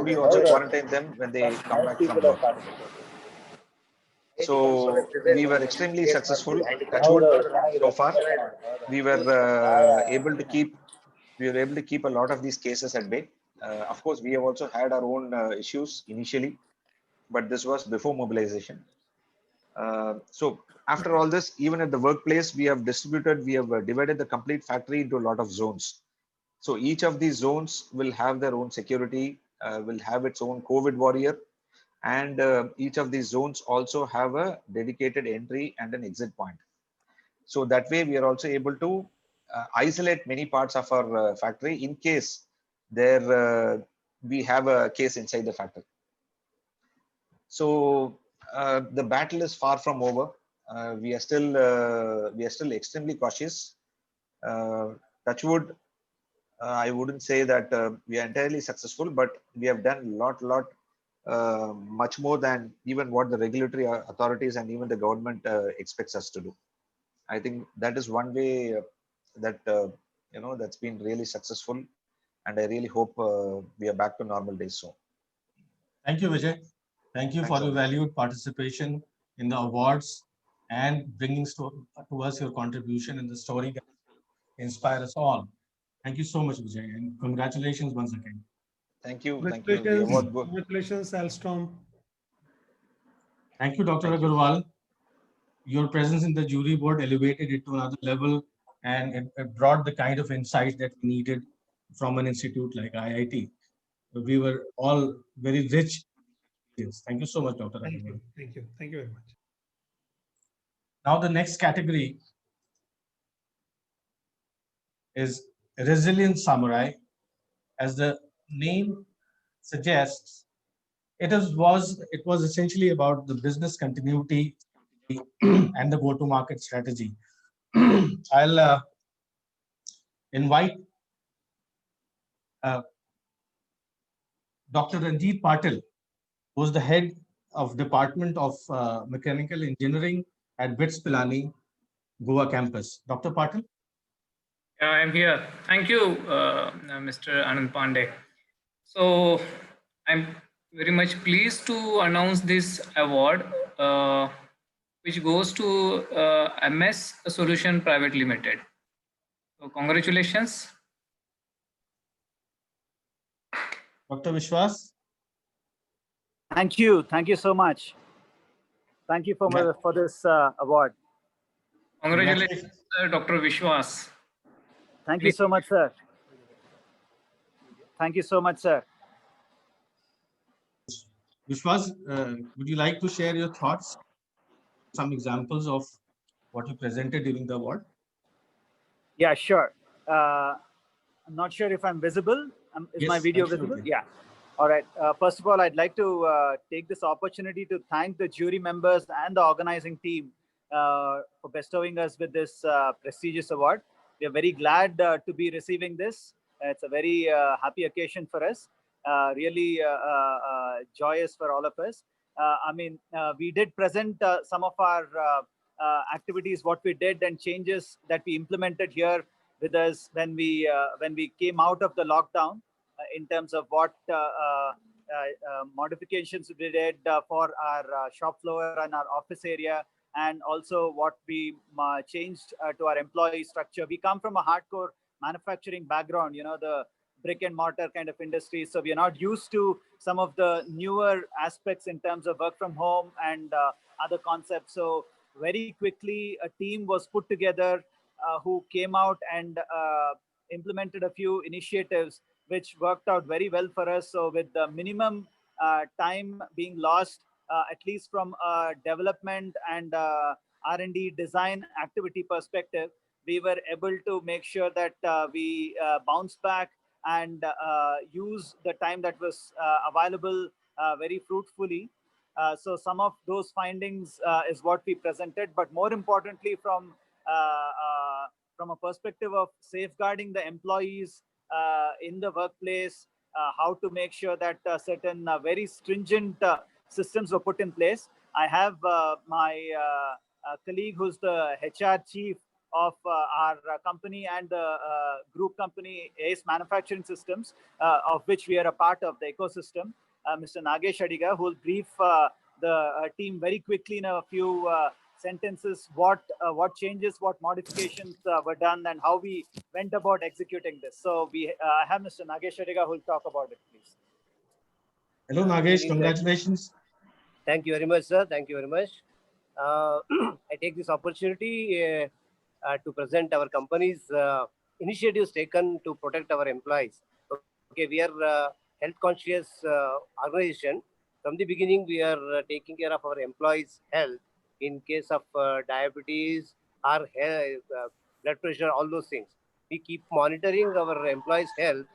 do you also quarantine them when they come back from work? So we were extremely successful. Touch wood, so far we were able to keep a lot of these cases at bay. Of course, we have also had our own issues initially, but this was before mobilization. So after all this, even at the workplace, we have divided the complete factory into a lot of zones. So each of these zones will have their own security, will have its own COVID warrior, and each of these zones also have a dedicated entry and an exit point. So that way we are also able to isolate many parts of our factory in case we have a case inside the factory. So the battle is far from over. We are still extremely cautious. Touch wood, I wouldn't say that we are entirely successful, but we have done much more than even what the regulatory authorities and even the government expects us to do. I think that is one way that's been really successful, and I really hope we are back to normal days soon. Thank you, Vijay. Thank you for your Amit. valued participation in the awards and bringing to us your contribution in the story that inspire us all. Thank you so much, Vijay, and congratulations once again. Thank you. Congratulations, Alstom. Thank you, Dr. Thank you. Agarwal. Your presence in the jury board elevated it to another level, and it brought the kind of insights that we needed from an institute like IIT. We were all very rich. Yes. Thank you so much, Dr. Agarwal. Thank you. Thank you very much. Now the next category is Resilient Samurai. As the name suggests, it was essentially about the business continuity and the go-to-market strategy. I'll invite Dr. Ranjit Patil, who's the head of Department of Mechanical Engineering at BITS Pilani, Goa campus. Dr. Patil? Yeah, I'm here. Thank you, Mr. Anand Pandey. So I'm very much pleased to announce this award, which goes to MS Solution Private Limited. So congratulations. Dr. Vishwas? Thank you. Thank you so much. Thank you for this award. Congratulations, Dr. Vishwas. Thank you so much, sir. Thank you so much, sir. Vishwas, would you like to share your thoughts? Some examples of what you presented during the award? Yeah, sure. I'm not sure if I'm visible. Is Yes, my video absolutely. visible? Yeah. All right. First of all, I'd like to take this opportunity to thank the jury members and the organizing team for bestowing us with this prestigious award. We are very glad to be receiving this. It's a very happy occasion for us. Really joyous for all of us. We did present some of our activities, what we did, and changes that we implemented here with us when we came out of the lockdown, in terms of what modifications we did for our shop floor and our office area, and also what we changed to our employee structure. We come from a hardcore manufacturing background, the brick and mortar kind of industry. So we are not used to some of the newer aspects in terms of work from home and other concepts. So very quickly, a team was put together who came out and implemented a few initiatives which worked out very well for us. So with the minimum time being lost, at least from a development and R&D design activity perspective, we were able to make sure that we bounce back and use the time that was available very fruitfully. So some of those findings is what we presented, but more importantly, from a perspective of safeguarding the employees in the workplace, how to make sure that certain very stringent systems were put in place. I have my colleague who's the HR chief of our company and the group company ACE Manufacturing Systems, of which we are a part of the ecosystem, Mr. Nagesh Adiga, who will brief the team very quickly in a few sentences what changes, what modifications were done, and how we went about executing this. So we have Mr. Nagesh Adiga who will talk about it, please. Hello, Nagesh. Congratulations. Thank you very much, sir. Thank you very much. I take this opportunity to present our company's initiatives taken to protect our employees. Okay, we are a health conscious organization. From the beginning, we are taking care of our employees' health in case of diabetes or blood pressure, all those things. We keep monitoring our employees' health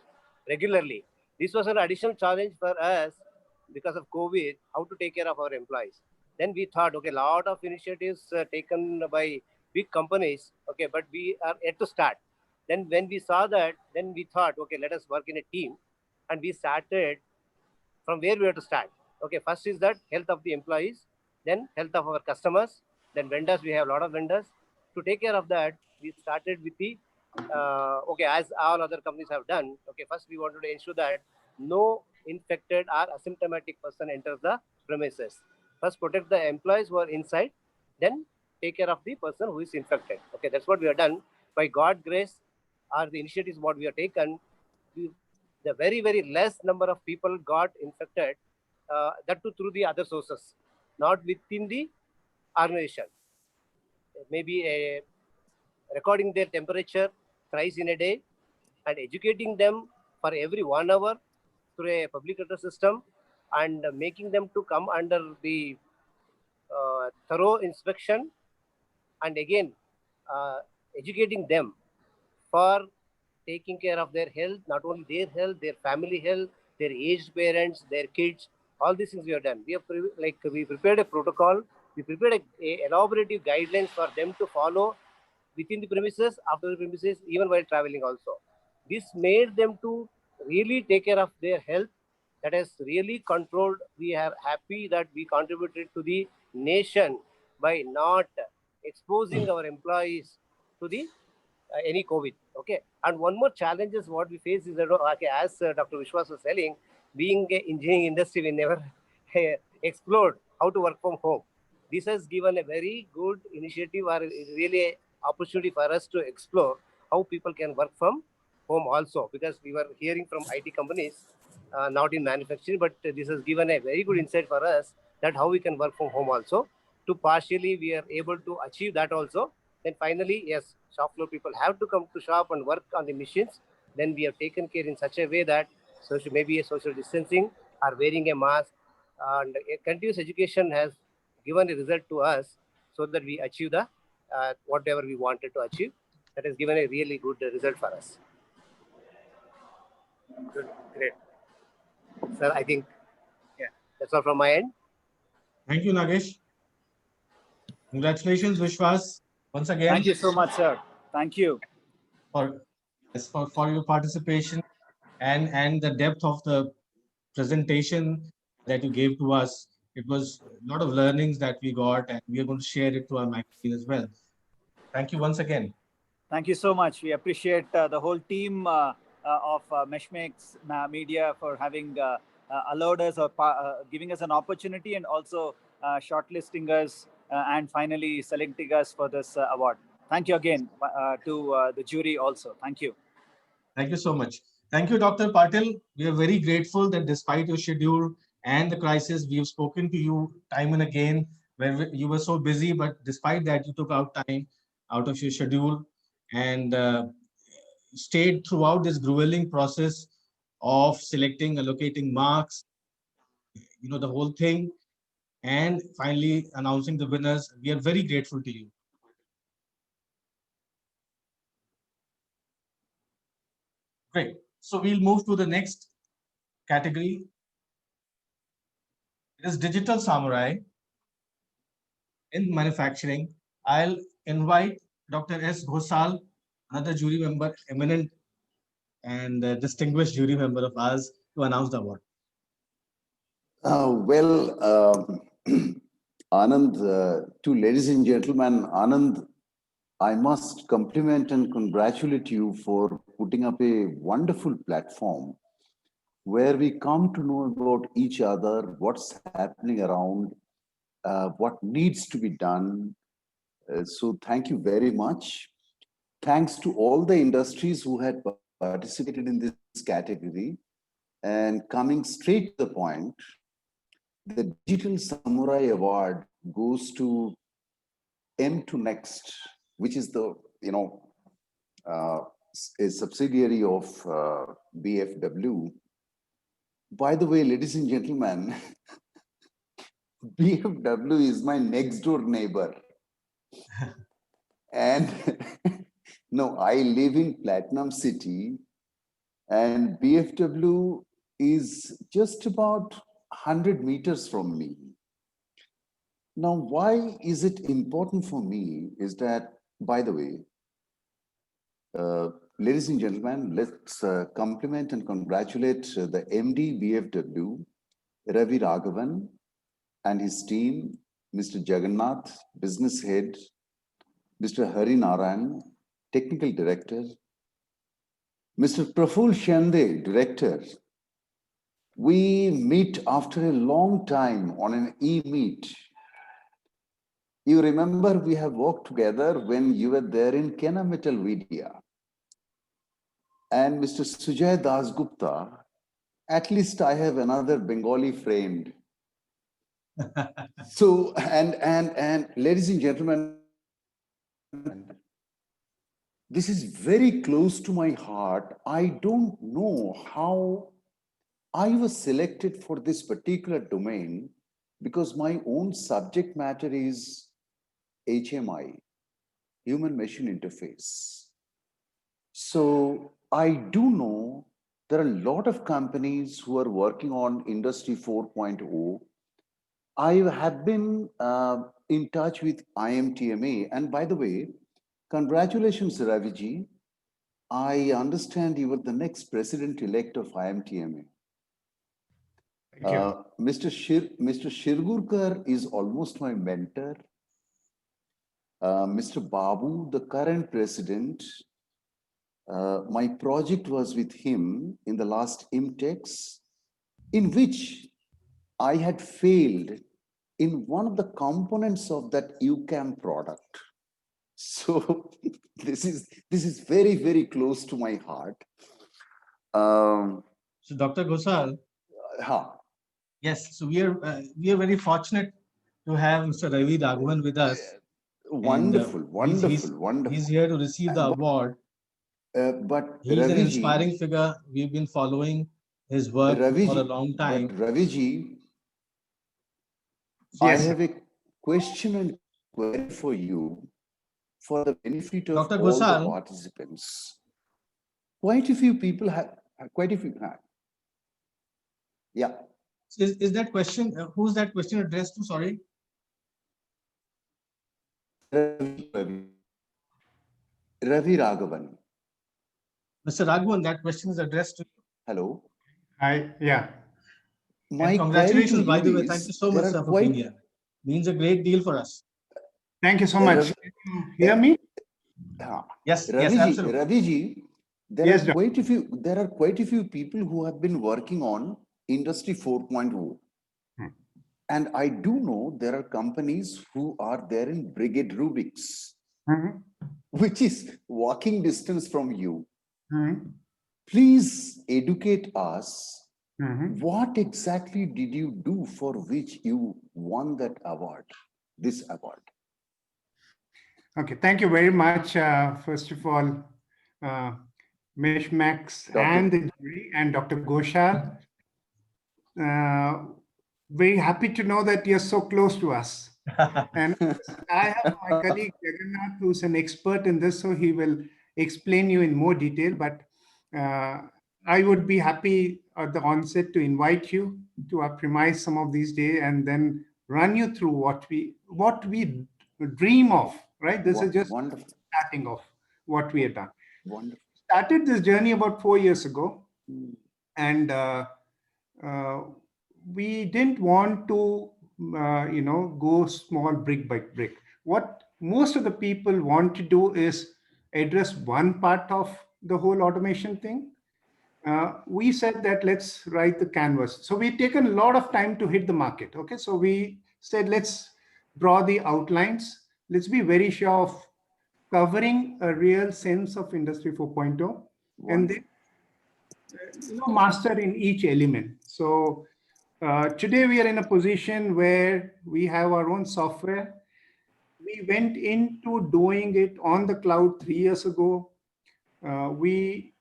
regularly. This was an additional challenge for us because of COVID, how to take care of our employees. Then we thought, okay, a lot of initiatives taken by big companies, okay, but we are yet to start. Then when we saw that, then we thought, okay, let us work in a team. And we started from where we have to start. Okay, first is that health of the employees, then health of our customers, then vendors, we have a lot of vendors. To take care of that, we started with the, okay, as all other companies have done, okay, first we wanted to ensure that no infected or asymptomatic person enters the premises. First protect the employees who are inside, then take care of the person who is infected. Okay, that's what we have done. By God's grace, or the initiatives what we have taken, the very, very less number of people got infected, that too through the other sources, not within the organization. Maybe recording their temperature thrice in a day and educating them for every 1 hour through a public address system, and making them to come under the thorough inspection, and again educating them for taking care of their health, not only their health, their family health, their aged parents, their kids. All these things we have done. We have we prepared a protocol. We prepared a elaborative guidelines for them to follow within the premises, after the premises, even while traveling also. This made them to really take care of their health. That has really controlled. We are happy that we contributed to the nation by not exposing our employees to the any COVID. Okay, and one more challenge is what we face is that, okay, as Dr. Vishwas was telling, being an engineering industry, we never explored how to work from home. This has given a very good initiative, or really opportunity for us to explore how people can work from home also, because we were hearing from IT companies, not in manufacturing, but this has given a very good insight for us that how we can work from home also. To partially, we are able to achieve that also. Then finally, yes, shop floor people have to come to shop and work on the machines. Then we have taken care in such a way that maybe a social distancing or wearing a mask, and a continuous education has given a result to us, so that we achieve the whatever we wanted to achieve. That has given a really good result for us. Good, great. Sir, I think, yeah, that's all from my end. Thank you, Nagesh. Congratulations, Vishwas, once again. Thank you so much, sir. Thank you for your participation and the depth of the presentation that you gave to us. It was a lot of learnings that we got, and we are going to share it to our magazine as well. Thank you once again. Thank you so much. We appreciate the whole team of Meshmax Media for having allowed us, or giving us an opportunity, and also shortlisting us and finally selecting us for this award. Thank you again to the jury also. Thank you. Thank you so much. Thank you, Dr. Patil. We are very grateful that despite your schedule and the crisis, we have spoken to you time and again, where you were so busy, but despite that, you took out time out of your schedule and stayed throughout this grueling process of selecting, allocating marks, the whole thing, and finally announcing the winners. We are very grateful to you. Great. So we'll move to the next category. It is Digital Samurai in manufacturing. I'll invite Dr. S. Ghosal, another jury member, eminent and distinguished jury member of ours, to announce the award. Anand, to ladies and gentlemen, Anand, I must compliment and congratulate you for putting up a wonderful platform where we come to know about each other, what's happening around, what needs to be done. So thank you very much. Thanks to all the industries who had participated in this category. And coming straight to the point, the Digital Samurai Award goes to M2 Next, which is the, a subsidiary of BFW. By the way, ladies and gentlemen, BFW is my next door neighbor. And no, I live in Platinum City, and BFW is just about 100 meters from me. Now, why is it important for me is that, by the way, ladies and gentlemen, let's compliment and congratulate the MD BFW, Ravi Raghavan, and his team, Mr. Jagannath, business head, Mr. Hari Narayan, technical director, Mr. Praful Shande, director. We meet after a long time on an e-meet. You remember we have worked together when you were there in Kena Metal Vidya. And Mr. Sujay Dasgupta, at least I have another Bengali friend. So, and ladies and gentlemen, this is very close to my heart. I don't know how I was selected for this particular domain because my own subject matter is HMI, Human Machine Interface. So I do know there are a lot of companies who are working on Industry 4.0. I have been in touch with IMTMA. And by the way, congratulations, Raviji. I understand you were the next president-elect of IMTMA. Thank you. Mr. Shirgurkar is almost my mentor. Mr. Babu, the current president, my project was with him in the last IMTEX, in which I had failed in one of the components of that UCAM product. So this is very, very close to my heart. So Dr. Ghosal, yes, so we are very fortunate to have Mr. Ravi Raghavan with us. Wonderful, and, wonderful. He's here to receive the award. But he's Raviji, an inspiring figure. We've been following his work for a long time. But Raviji, yes, I have a question and query for you for the benefit of Dr. all Ghosal, the participants. Quite a few people have, yeah. Is that question, who's that question addressed to? Sorry. Ravi Raghavan. Mr. Raghavan, that question is addressed to you. Hello. yeah. My congratulations, by the way. Thank you so much, sir, for being here. Means a great deal for us. Thank you so much. Can you hear me? Yes, Raviji, yes, absolutely. Raviji, there are quite a few people who have been working on Industry 4.0. And I do know there are companies who are there in Brigade Rubix, which is walking distance from you. Please educate us. What exactly did you do for which you won that award, this award? Okay, thank you very much. First of all, Mishmax and the jury and Dr. Ghoshal. Very happy to know that you're so close to us. And I have my colleague Jagannath, who's an expert in this, so he will explain you in more detail. But I would be happy at the onset to invite you to our premise some of these days and then run you through what we dream of, right? This is just Wonderful. starting of what we have done. Wonderful. Started this journey about 4 years ago, and we didn't want to, go small brick by brick. What most of the people want to do is address one part of the whole automation thing. We said that let's write the canvas. So we've taken a lot of time to hit the market. Okay, so we said let's draw the outlines. Let's be very sure of covering a real sense of Industry 4.0, and then master in each element. So today we are in a position where we have our own software. We went into doing it on the cloud 3 years ago. We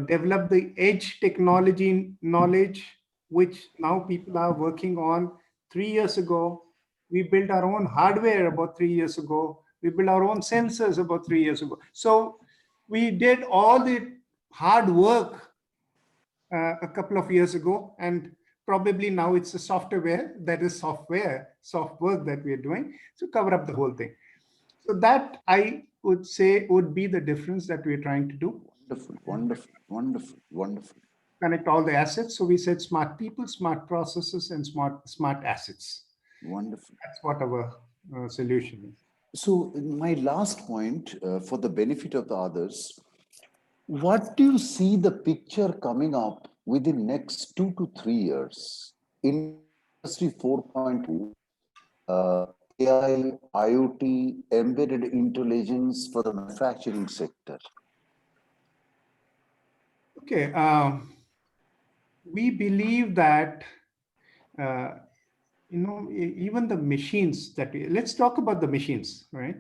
developed the edge technology knowledge, which now people are working on. 3 years ago, we built our own hardware about 3 years ago. We built our own sensors about 3 years ago. So we did all the hard work a couple of years ago, and probably now it's the software soft work that we are doing to cover up the whole thing. So that, I would say, would be the difference that we're trying to do. Wonderful. Connect all the assets. So we said smart people, smart processes, and smart assets. Wonderful. That's what our solution is. So my last point, for the benefit of the others, what do you see the picture coming up within next 2 to 3 years in Industry 4.2, AI, IoT, embedded intelligence for the manufacturing sector? Okay, we believe that even the machines let's talk about the machines, right?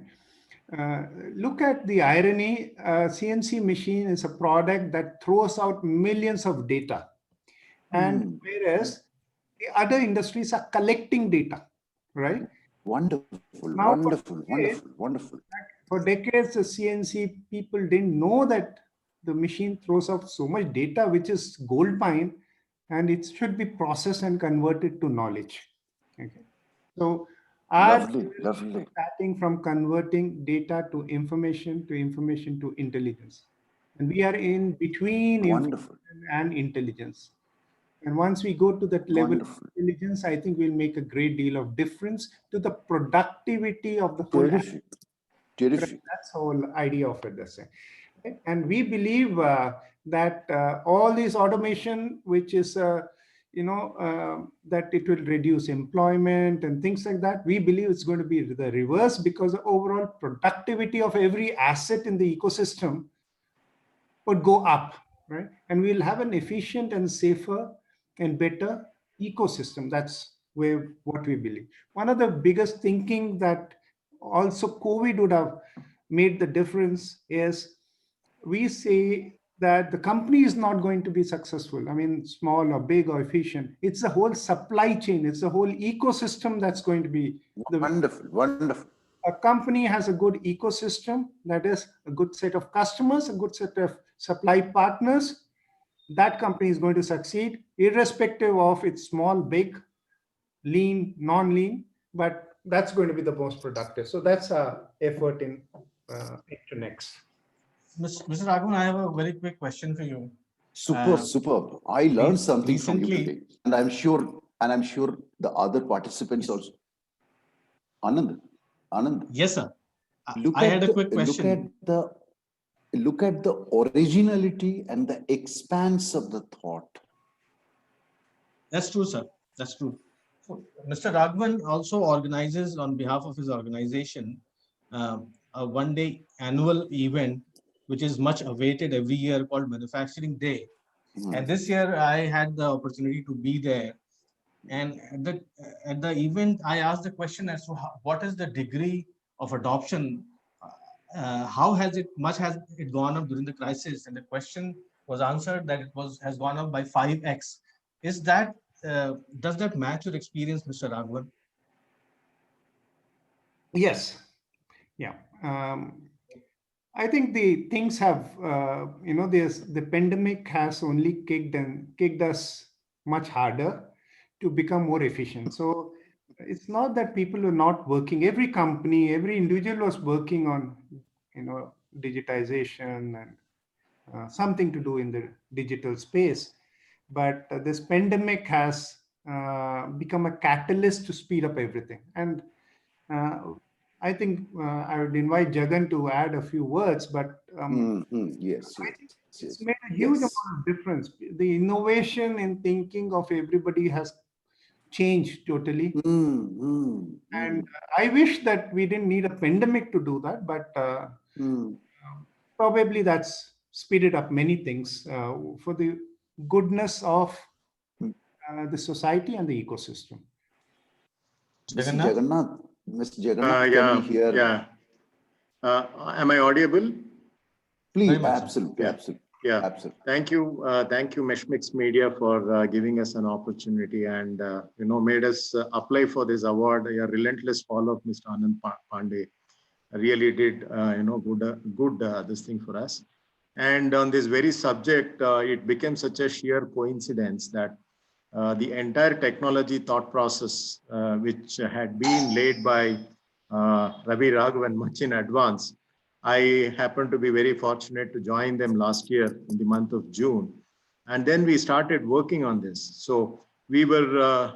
Look at the irony. CNC machine is a product that throws out millions of data, and whereas the other industries are collecting data, right? Wonderful. For decades, the CNC people didn't know that the machine throws out so much data, which is gold mine, and it should be processed and converted to knowledge. Okay, so Lovely. starting from converting data to information to intelligence, and we are in between information and intelligence. And once we go to that level of intelligence, I think we'll make a great deal of difference to the productivity of the whole. Terrific. That's the whole idea of it. Okay? And we believe that all this automation, which is that it will reduce employment and things like that, we believe it's going to be the reverse, because the overall productivity of every asset in the ecosystem would go up, right? And we'll have an efficient and safer and better ecosystem. That's what we believe. One of the biggest thinking that also COVID would have made the difference is, we say that the company is not going to be successful. I mean, small or big or efficient. It's the whole supply chain. It's the whole ecosystem that's going to be wonderful. A company has a good ecosystem, that is a good set of customers, a good set of supply partners. That company is going to succeed, irrespective of its small, big, lean, non-lean, but that's going to be the most productive. So that's our effort in Internext. Mr. Raghavan, I have a very quick question for you. Superb. I learned something from you recently- today, and I'm sure the other participants also. Anand. Yes, sir. I had a quick question. Look at the originality and the expanse of the thought. That's true, sir. That's true. So, Mr. Raghavan also organizes, on behalf of his organization, a one-day annual event, which is much awaited every year, called Manufacturing Day. And this year I had the opportunity to be there. And at the event, I asked the question as to what is the degree of adoption? How has it gone up during the crisis? And the question was answered that it has gone up by 5x. Is that does that match your experience, Mr. Raghavan? Yes. Yeah. I think the things have, the pandemic has only kicked us much harder to become more efficient. So it's not that people are not working. Every company, every individual was working on, digitization and something to do in the digital space. But this pandemic has become a catalyst to speed up everything. And I think I would invite Jagan to add a few words, but Yes, it's made a huge amount of difference. The innovation in thinking of everybody has changed totally. And I wish that we didn't need a pandemic to do that, but probably that's speeded up many things for the goodness of the society and the ecosystem. Mr. Jagannath, Mr. Jagannath, can we hear? Yeah. Am I audible? Please, absolutely, Yeah. absolutely. Yeah, absolutely. Thank you, Meshmix Media, for giving us an opportunity and made us apply for this award. Your relentless follow of Mr. Anand Pandey really did good this thing for us. And on this very subject, it became such a sheer coincidence that the entire technology thought process, which had been laid by Ravi Raghavan much in advance. I happened to be very fortunate to join them last year in the month of June. And then we started working on this. So we were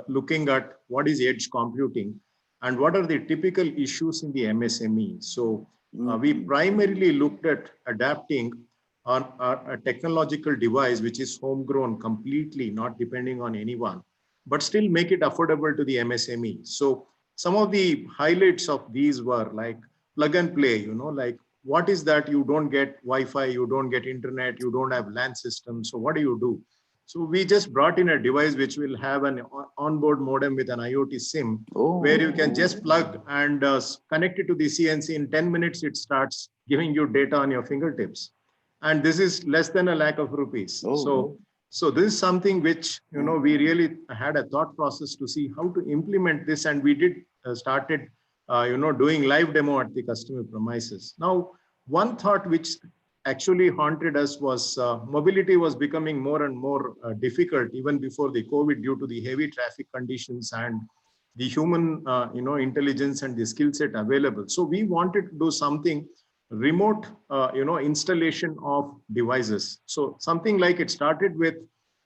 looking at what is edge computing and what are the typical issues in the MSME. So we primarily looked at adapting on a technological device which is homegrown completely, not depending on anyone, but still make it affordable to the MSME. So some of the highlights of these were like plug and play, like what is that? You don't get Wi-Fi, you don't get internet, you don't have LAN system. So what do you do? So we just brought in a device which will have an onboard modem with an IoT SIM, where you can just plug and connect it to the CNC. In 10 minutes, it starts giving you data on your fingertips. And this is less than £1 lakh rupees. So this is something which, we really had a thought process to see how to implement this. And we did started, doing live demo at the customer premises. Now, one thought which actually haunted us was mobility was becoming more and more difficult even before the COVID due to the heavy traffic conditions and the human, intelligence and the skill set available. So we wanted to do something remote, installation of devices. So something like it started with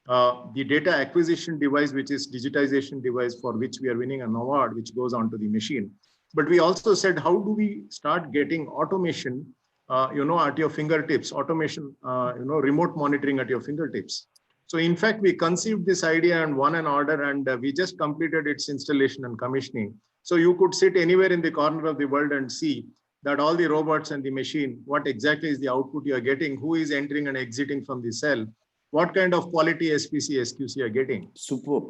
the data acquisition device, which is digitization device for which we are winning an award, which goes onto the machine. But we also said, how do we start getting automation, at your fingertips, automation, remote monitoring at your fingertips. So in fact, we conceived this idea and won an order, and we just completed its installation and commissioning. So you could sit anywhere in the corner of the world and see that all the robots and the machine, what exactly is the output you are getting, who is entering and exiting from the cell, what kind of quality SPC, SQC you are getting. Superb.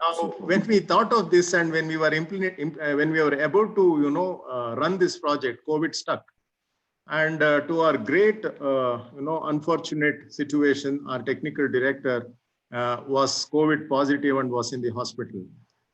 Now, when we thought of this and when we were when we were about to, run this project, COVID stuck. And to our great, unfortunate situation, our technical director was COVID positive and was in the hospital.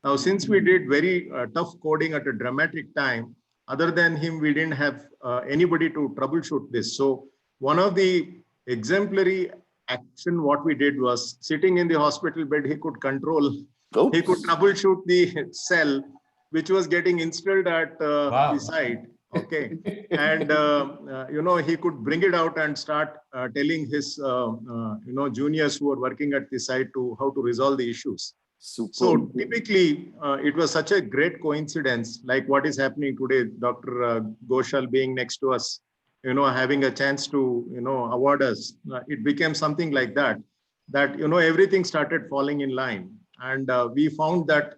Now, since we did very tough coding at a dramatic time, other than him, we didn't have anybody to troubleshoot this. So one of the exemplary action, what we did was sitting in the hospital bed, he could control, he could troubleshoot the cell, which was getting installed at the site. Okay. And, he could bring it out and start telling his, juniors who are working at the site to how to resolve the issues. So typically, it was such a great coincidence, like what is happening today, Dr. Ghoshal being next to us, having a chance to, award us. It became something like that, everything started falling in line. And we found that,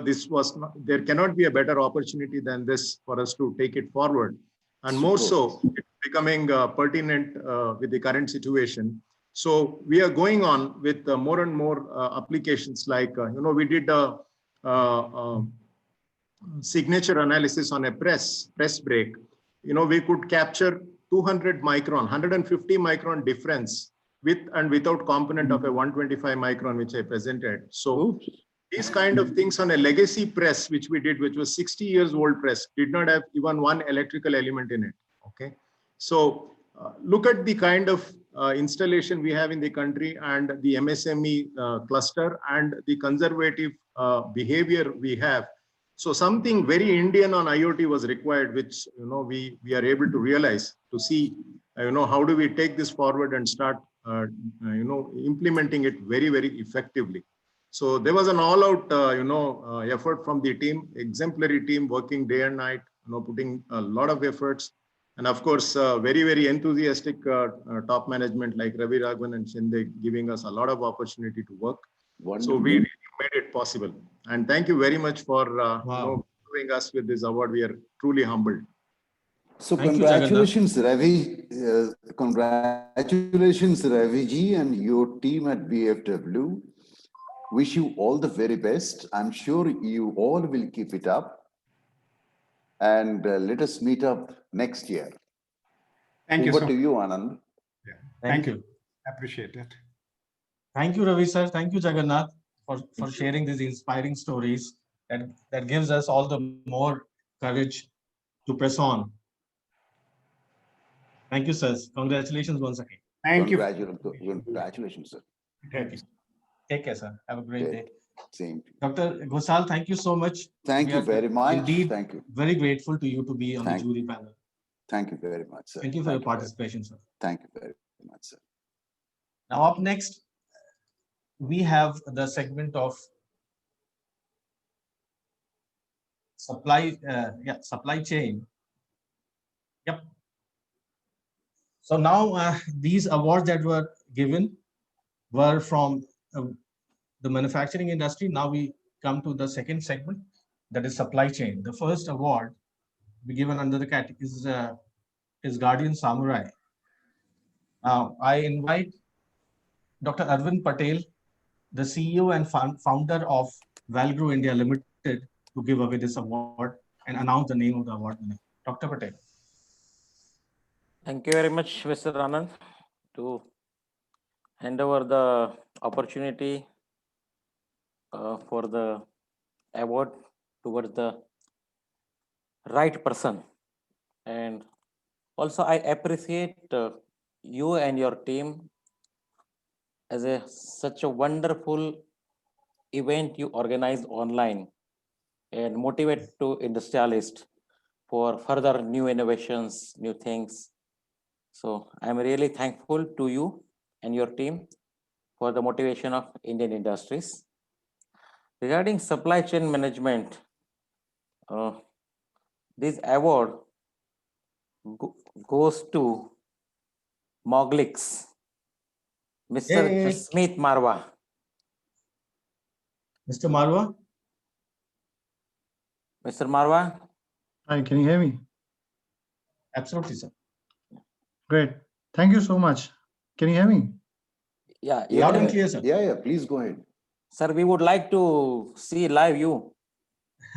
this was not, there cannot be a better opportunity than this for us to take it forward. And more so, it's becoming pertinent with the current situation. So we are going on with more and more applications like, we did a signature analysis on a press brake. We could capture 200 micron, 150 micron difference with and without component of a 125 micron, which I presented. So these kind of things on a legacy press, which we did, which was 60 years old press, did not have even one electrical element in it. Okay. So look at the kind of installation we have in the country and the MSME cluster and the conservative behavior we have. So something very Indian on IoT was required, which we are able to realize, to see how do we take this forward and start implementing it very, very effectively. So there was an all-out effort from the team, exemplary team working day and night, putting a lot of efforts. And of course, very, very enthusiastic top management like Ravi Raghavan and Shinde giving us a lot of opportunity to work. So we really made it possible. And thank you very much for giving us with this award. We are truly humbled. So congratulations, Ravi. Congratulations, Ravi ji and your team at BFW. Wish you all the very best. I'm sure you all will keep it up. And let us meet up next year. Thank you. Over to you, Anand. Yeah. Thank you. Appreciate it. Thank you, Ravi sir. Thank you, Jagannath, for sharing these inspiring stories. That gives us all the more courage to press on. Thank you, sir. Congratulations once again. Thank you. Congratulations, sir. Thank you. Take care, sir. Have a great day. Same. Dr. Ghosal, thank you so much. Thank you very much. Indeed, thank you. Very grateful to you to be on the jury panel. Thank you very much, sir. Thank you for your participation, sir. Thank you very much, sir. Now, up next, we have the segment of supply chain. Yep. So now these awards that were given were from the manufacturing industry. Now we come to the second segment, that is supply chain. The first award to be given under the category is Guardian Samurai. Now I invite Dr. Arvind Patel, the CEO and founder of Valgro India Limited, to give away this award and announce the name of the award winner. Dr. Patel. Thank you very much, Mr. Anand, to hand over the opportunity for the award towards the right person. And also I appreciate you and your team as such a wonderful event you organize online and motivate to industrialists for further new innovations, new things. So I'm really thankful to you and your team for the motivation of Indian industries. Regarding supply chain management, this award goes to Moglix, Mr. Jasmeet Marwa. Mr. Marwa? Mr. Marwa? Hi, can you hear me? Absolutely, sir. Great. Thank you so much. Can you hear me? Yeah. Loud and clear, sir. Yeah, please go ahead. Sir, we would like to see live you.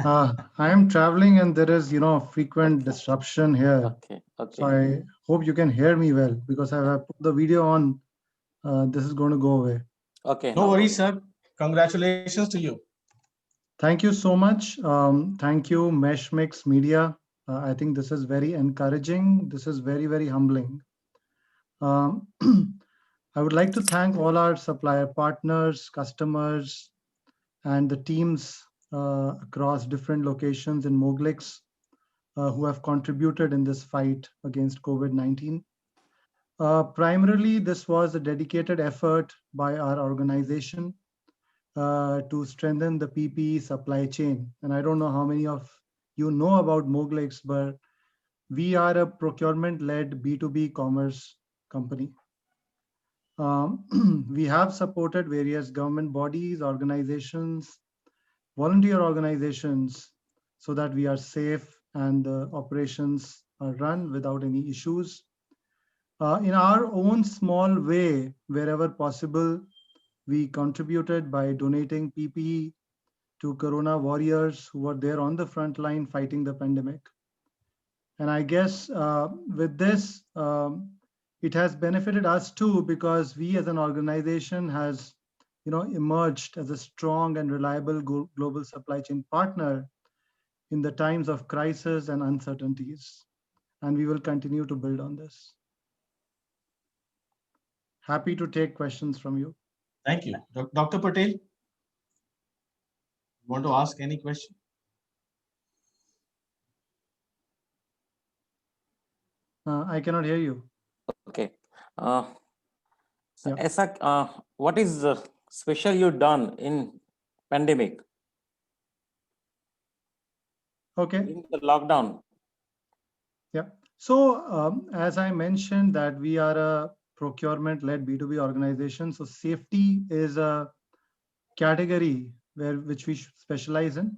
I am traveling and there is, frequent disruption here. Okay. So I hope you can hear me well because I have put the video on. This is going to go away. Okay. No worries, sir. Congratulations to you. Thank you so much. Thank you, Meshmix Media. I think this is very encouraging. This is very, very humbling. I would like to thank all our supplier partners, customers, and the teams across different locations in Moglix who have contributed in this fight against COVID-19. Primarily, this was a dedicated effort by our organization to strengthen the PPE supply chain. And I don't know how many of you know about Moglix, but we are a procurement-led B2B commerce company. We have supported various government bodies, organizations, volunteer organizations, so that we are safe and the operations are run without any issues. In our own small way, wherever possible, we contributed by donating PPE to Corona warriors who were there on the front line fighting the pandemic. And I guess with this, it has benefited us too, because we as an organization has emerged as a strong and reliable global supply chain partner in the times of crisis and uncertainties. and we will continue to build on this. Happy to take questions from you. Thank you. Dr. Patel, want to ask any question? I cannot hear you. Okay. So what is special you done in pandemic? Okay. In the lockdown. Yeah. So as I mentioned that we are a procurement-led B2B organization. So safety is a category which we specialize in.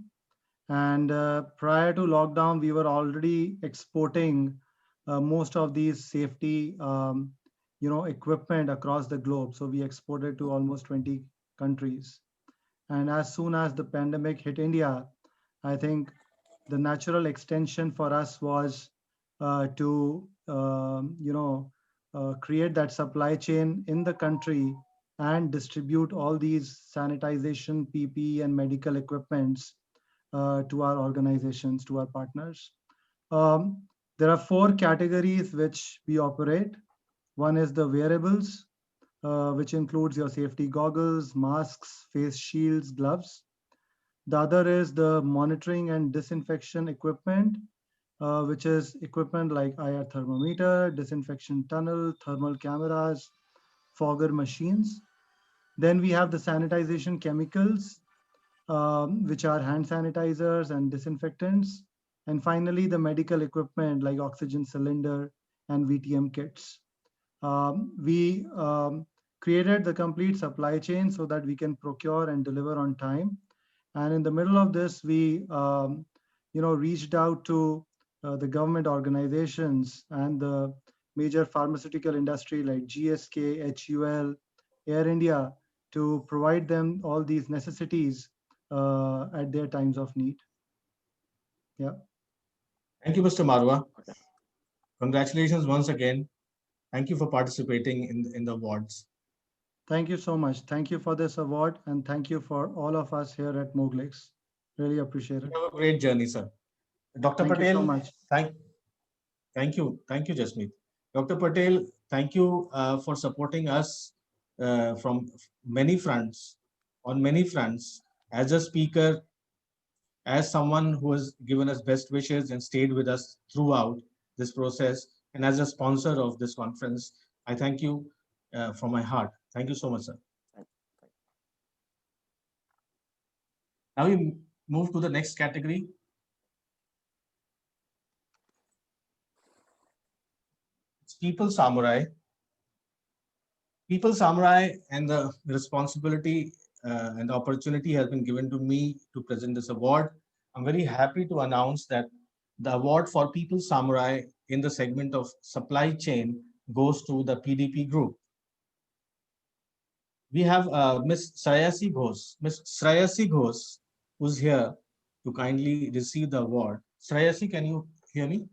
And prior to lockdown, we were already exporting most of these safety equipment across the globe. So we exported to almost 20 countries. And as soon as the pandemic hit India, I think the natural extension for us was to create that supply chain in the country and distribute all these sanitization, PPE, and medical equipments to our organizations, to our partners. There are 4 categories which we operate. One is the wearables, which includes your safety goggles, masks, face shields, gloves. The other is the monitoring and disinfection equipment, which is equipment like IR thermometer, disinfection tunnel, thermal cameras, fogger machines. Then we have the sanitization chemicals, which are hand sanitizers and disinfectants. And finally, the medical equipment like oxygen cylinder and VTM kits. We created the complete supply chain so that we can procure and deliver on time. And in the middle of this, we reached out to the government organizations and the major pharmaceutical industry like GSK, HUL, Air India to provide them all these necessities at their times of need. Yeah. Thank you, Mr. Marwa. Congratulations once again. Thank you for participating in the awards. Thank you so much. Thank you for this award, and thank you for all of us here at Moglix. Really appreciate it. You have a great journey, sir. Dr. Thank Patel, you so much. Thank you, Jasmeet. Dr. Patel, thank you for supporting us from many fronts, on many fronts, as a speaker, as someone who has given us best wishes and stayed with us throughout this process, and as a sponsor of this conference. I thank you from my heart. Thank you so much, sir. Now we move to the next category. It's People Samurai. People Samurai, and the responsibility and the opportunity has been given to me to present this award. I'm very happy to announce that the award for People Samurai in the segment of supply chain goes to the PDP group. We have Ms. Shreyasi Ghosh. Ms. Shreyasi Ghosh, who's here to kindly receive the award. Shreyasi, can you hear me?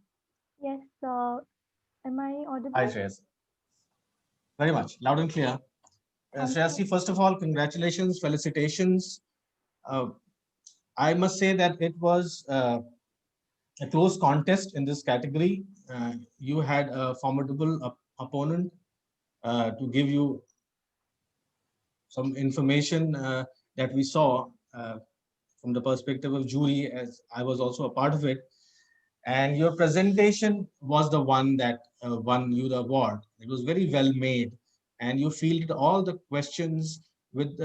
Yes, am I audible? Hi, Shreyasi. Very much, loud and clear. Shreyasi, first of all, congratulations, felicitations. I must say that it was a close contest in this category. You had a formidable opponent to give you some information that we saw from the perspective of jury, as I was also a part of it. And your presentation was the one that won you the award. It was very well made, and you fielded all the questions with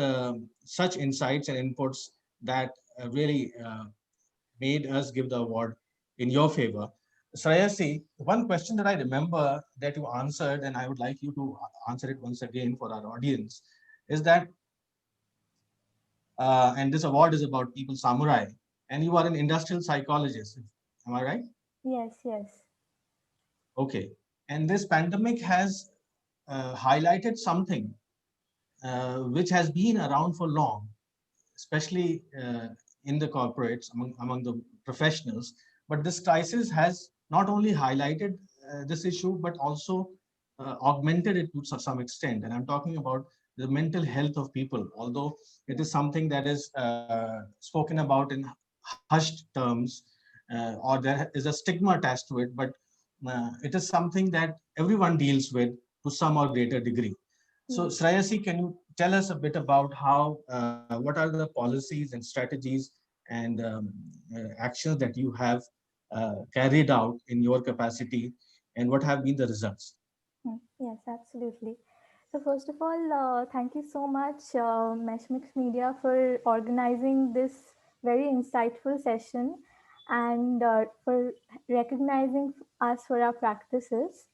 such insights and inputs that really made us give the award in your favor. Shreyasi, one question that I remember that you answered, and I would like you to answer it once again for our audience, is that, and this award is about People Samurai, and you are an industrial psychologist. Am I right? Yes, yes. Okay. And this pandemic has highlighted something which has been around for long, especially in the corporates, among the professionals. But this crisis has not only highlighted this issue, but also augmented it to some extent. And I'm talking about the mental health of people, although it is something that is spoken about in hushed terms, or there is a stigma attached to it. But it is something that everyone deals with to some or greater degree. So Shreyasi, can you tell us a bit about how, what are the policies and strategies and actions that you have carried out in your capacity, and what have been the results? Yes, absolutely. So first of all, thank you so much, Meshmix Media, for organizing this very insightful session and for recognizing us for our practices.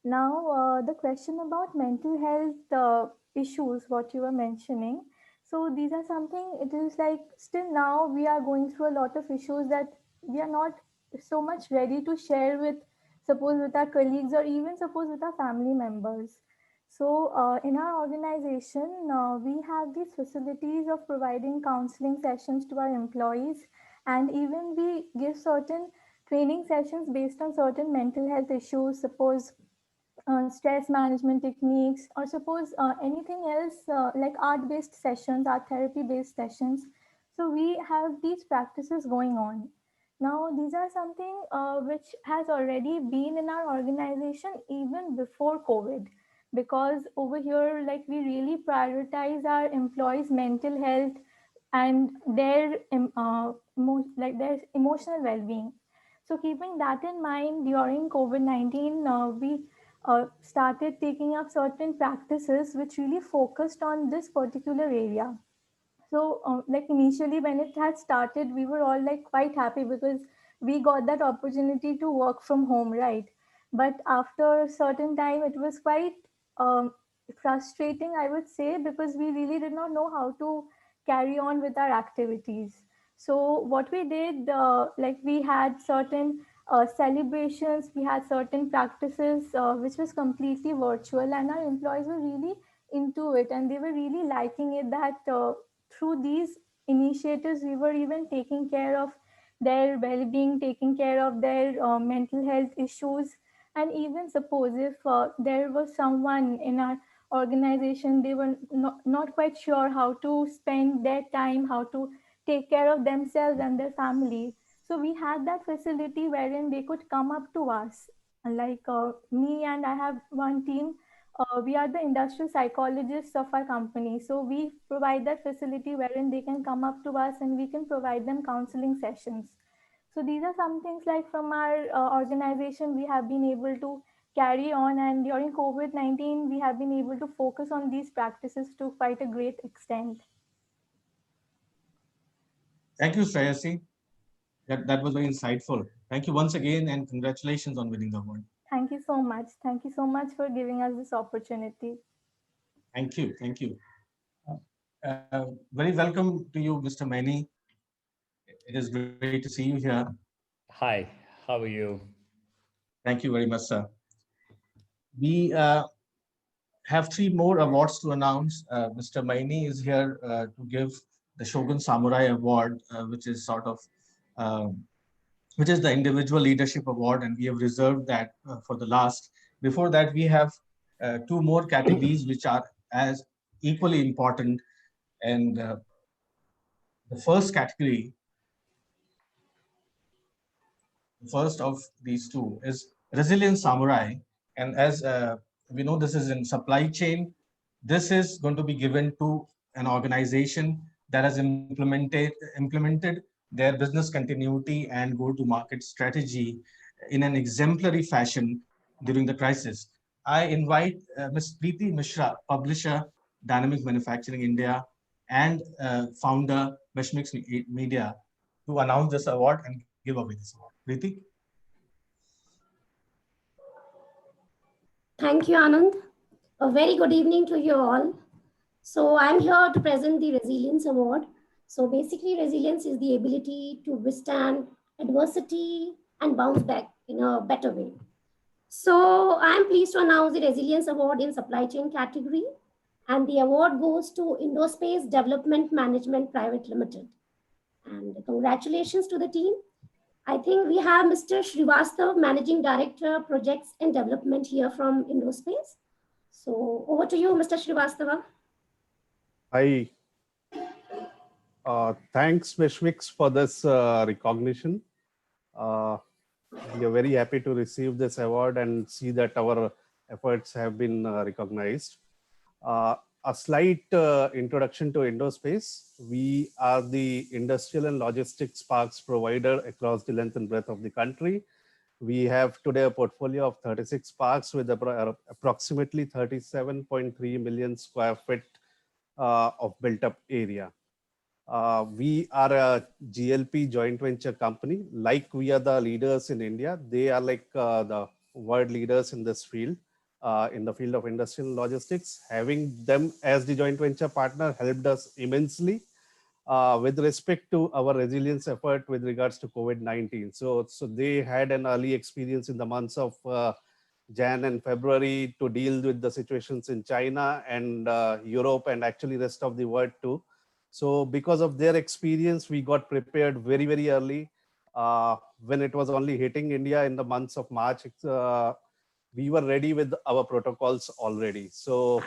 Now, the question about mental health issues, what you were mentioning. So these are something, it is like still now we are going through a lot of issues that we are not so much ready to share with, suppose with our colleagues or even suppose with our family members. So in our organization, we have these facilities of providing counseling sessions to our employees, and even we give certain training sessions based on certain mental health issues, suppose stress management techniques, or suppose anything else like art-based sessions, art therapy-based sessions. So we have these practices going on. Now, these are something which has already been in our organization even before COVID, because over here, like we really prioritize our employees' mental health and their like their emotional well-being. So keeping that in mind, during COVID-19, we started taking up certain practices which really focused on this particular area. So like initially when it had started, we were all like quite happy because we got that opportunity to work from home, right? But after a certain time, it was quite um, frustrating, I would say, because we really did not know how to carry on with our activities. So what we did, like we had certain celebrations, we had certain practices which was completely virtual, and our employees were really into it, and they were really liking it that through these initiatives we were even taking care of their well-being, taking care of their mental health issues. And even suppose if there was someone in our organization, they were not quite sure how to spend their time, how to take care of themselves and their family. So we had that facility wherein they could come up to us. Like me and I have one team, we are the industrial psychologists of our company. So we provide that facility wherein they can come up to us and we can provide them counseling sessions. So these are some things like from our organization we have been able to carry on, and during COVID-19 we have been able to focus on these practices to quite a great extent. Thank you, Shreyasi. That was very insightful. Thank you once again, and congratulations on winning the award. Thank you so much. Thank you so much for giving us this opportunity. Thank you. Thank you. Very welcome to you, Mr. Maini. It is great to see you here. Hi, how are you? Thank you very much, sir. We have 3 more awards to announce. Mr. Maini is here to give the Shogun Samurai Award, which is sort of which is the Individual Leadership Award, and we have reserved that for the last. Before that, we have 2 more categories which are as equally important. And the first category, the first of these 2 is Resilient Samurai. And as we know, this is in supply chain. This is going to be given to an organization that has implemented their business continuity and go-to-market strategy in an exemplary fashion during the crisis. I invite Ms. Preeti Mishra, publisher, Dynamic Manufacturing India, and founder, Meshmix Media, to announce this award and give away this award. Preeti? Thank you, Anand. A very good evening to you all. So I'm here to present the Resilience Award. So basically, resilience is the ability to withstand adversity and bounce back in a better way. So I'm pleased to announce the Resilience Award in supply chain category. And the award goes to Indospace Development Management Private Limited. And congratulations to the team. I think we have Mr. Srivastav, Managing Director, Projects and Development here from Indospace. So over to you, Mr. Srivastava. Hi. Thanks, Meshmix, for this recognition. we are very happy to receive this award and see that our efforts have been recognized. A slight introduction to Indospace. We are the industrial and logistics parks provider across the length and breadth of the country. We have today a portfolio of 36 parks with approximately 37.3 million square feet of built up area. We are a GLP joint venture company. Like we are the leaders in India, they are like the world leaders in this field, in the field of industrial logistics. Having them as the joint venture partner helped us immensely with respect to our resilience effort with regards to COVID-19. So they had an early experience in the months of Jan and February to deal with the situations in China and Europe and actually rest of the world too. So because of their experience, we got prepared very, very early. When it was only hitting India in the months of March, we were ready with our protocols already. So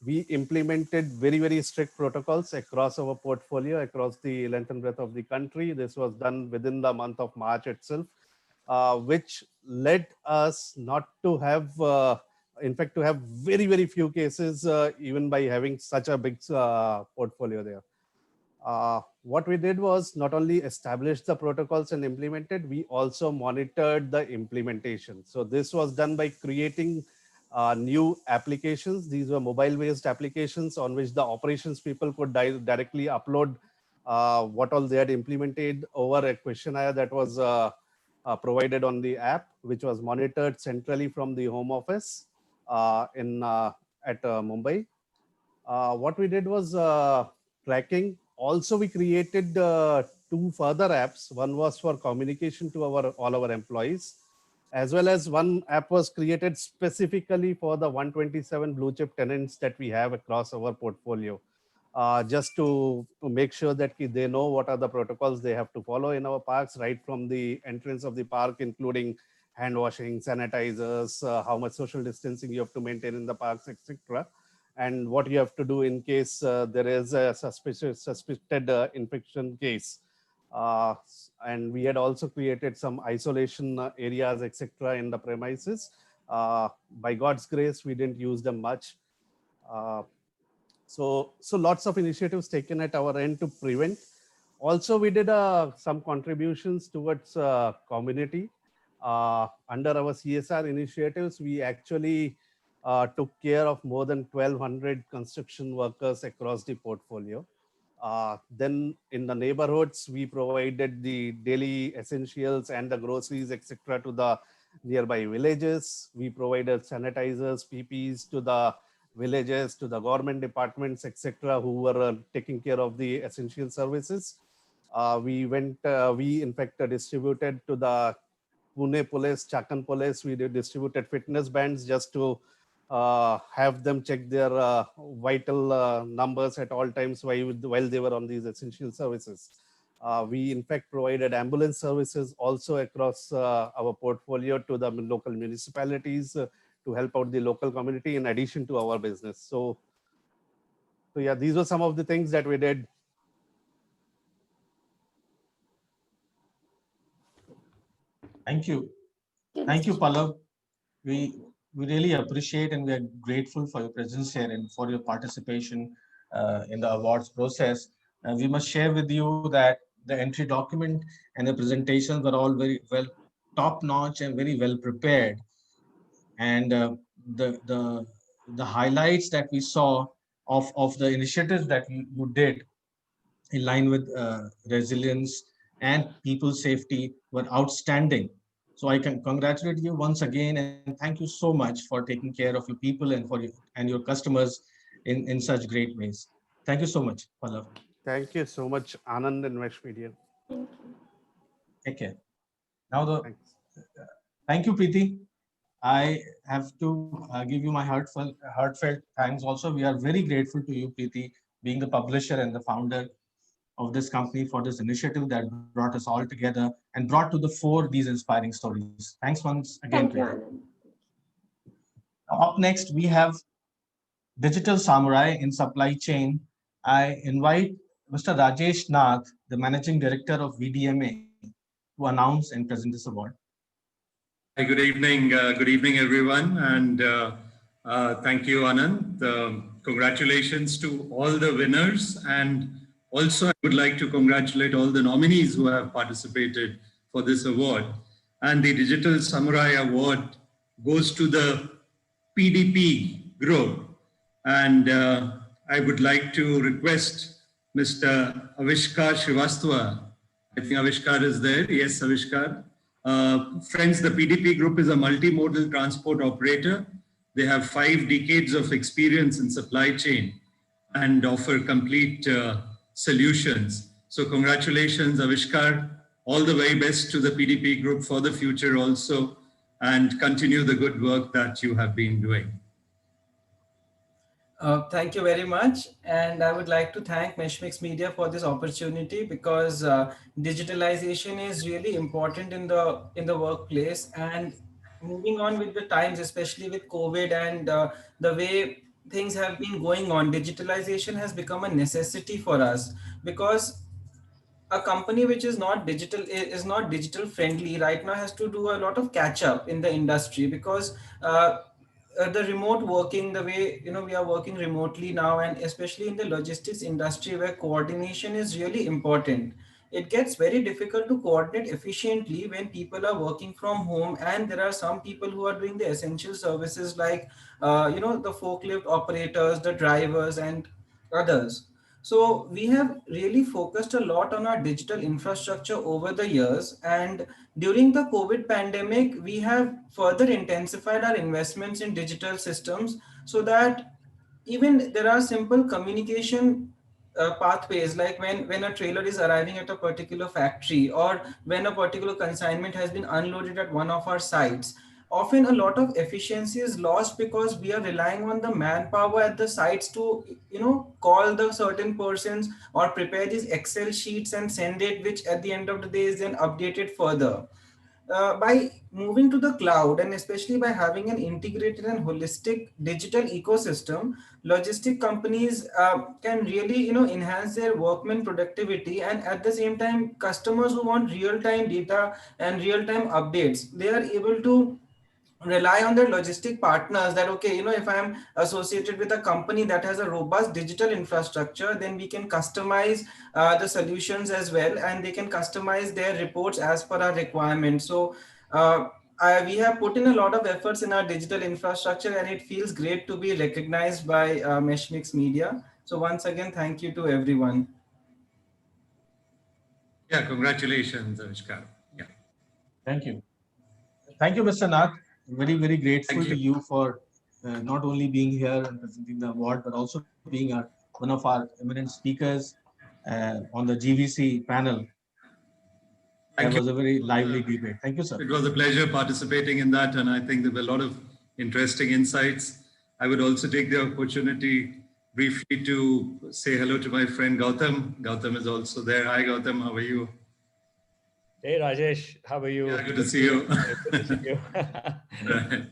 we implemented very, very strict protocols across our portfolio, across the length and breadth of the country. This was done within the month of March itself, which led us not to have, in fact, to have very, very few cases, even by having such a big portfolio there. What we did was not only establish the protocols and implemented, we also monitored the implementation. So this was done by creating new applications. These were mobile-based applications on which the operations people could directly upload what all they had implemented over a questionnaire that was provided on the app, which was monitored centrally from the home office at Mumbai. What we did was tracking. Also, we created two further apps. One was for communication to all our employees, as well as one app was created specifically for the 127 blue chip tenants that we have across our portfolio, just to make sure that they know what are the protocols they have to follow in our parks, right from the entrance of the park, including hand washing, sanitizers, how much social distancing you have to maintain in the parks, etc. And what you have to do in case there is a suspected infection case. And we had also created some isolation areas, etc. in the premises. By God's grace, we didn't use them much. So lots of initiatives taken at our end to prevent. Also, we did some contributions towards community. Under our CSR initiatives, we actually took care of more than 1,200 construction workers across the portfolio. Then in the neighborhoods, we provided the daily essentials and the groceries, etc. to the nearby villages. We provided sanitizers, PPEs to the villages, to the government departments, etc., who were taking care of the essential services. We in fact distributed to the Pune police, Chakan police, we distributed fitness bands just to have them check their vital numbers at all times while they were on these essential services. We in fact provided ambulance services also across our portfolio to the local municipalities to help out the local community in addition to our business. So yeah, these were some of the things that we did. Thank you. Thank you, Pallav. We really appreciate and we are grateful for your presence here and for your participation in the awards process. We must share with you that the entry document and the presentations were all very well top-notch and very well prepared. And the highlights that we saw of the initiatives that you did in line with resilience and people safety were outstanding. So I can congratulate you once again and thank you so much for taking care of your people and your customers in such great ways. Thank you so much, Pallav. Thank you so much, Anand and Mesh Media. Take care. Now thank you, Preeti. I have to give you my heartfelt thanks also. We are very grateful to you, Preeti, being the publisher and the founder of this company for this initiative that brought us all together and brought to the fore these inspiring stories. Thanks once again. Thank you, Anand. Up next, we have Digital Samurai in Supply Chain. I invite Mr. Rajesh Nath, the Managing Director of VDMA, to announce and present this award. Hi, good evening. Good evening, everyone. And thank you, Anand. Congratulations to all the winners. And also, I would like to congratulate all the nominees who have participated for this award. And the Digital Samurai Award goes to the PDP group. And I would like to request Mr. Avishkar Srivastava. I think Avishkar is there. Yes, Avishkar. Friends, the PDP group is a multimodal transport operator. They have 5 decades of experience in supply chain and offer complete solutions. So congratulations, Avishkar. All the very best to the PDP group for the future also, and continue the good work that you have been doing. Thank you very much, and I would like to thank Meshmix Media for this opportunity, because digitalization is really important in the workplace, and moving on with the times, especially with COVID and the way things have been going on, digitalization has become a necessity for us, because a company which is not digital friendly right now has to do a lot of catch up in the industry, because the remote working, the way we are working remotely now, and especially in the logistics industry where coordination is really important, it gets very difficult to coordinate efficiently when people are working from home, and there are some people who are doing the essential services like the forklift operators, the drivers, and others. So we have really focused a lot on our digital infrastructure over the years, and during the COVID pandemic, we have further intensified our investments in digital systems, so that even there are simple communication pathways, like when a trailer is arriving at a particular factory, or when a particular consignment has been unloaded at one of our sites. Often a lot of efficiency is lost because we are relying on the manpower at the sites to call the certain persons or prepare these Excel sheets and send it, which at the end of the day is then updated further. By moving to the cloud, and especially by having an integrated and holistic digital ecosystem, logistic companies can really enhance their workman productivity, and at the same time, customers who want real-time data and real-time updates, they are able to rely on their logistic partners that, okay, if I'm associated with a company that has a robust digital infrastructure, then we can customize the solutions as well, and they can customize their reports as per our requirements. So we have put in a lot of efforts in our digital infrastructure, and it feels great to be recognized by Meshmix Media. So once again, thank you to everyone. Yeah, congratulations, Avishkar. Yeah. Thank you. Thank you, Mr. Nath. Very, very grateful to you for not only being here and presenting the award, but also being one of our eminent speakers on the GVC panel. That was a very lively debate. Thank you, sir. It was a pleasure participating in that, and I think there were a lot of interesting insights. I would also take the opportunity briefly to say hello to my friend Gautam. Gautam is also there. Hi, Gautam. How are you? Hey, Rajesh. How are you? Yeah, good to see you. Good to see you. Right.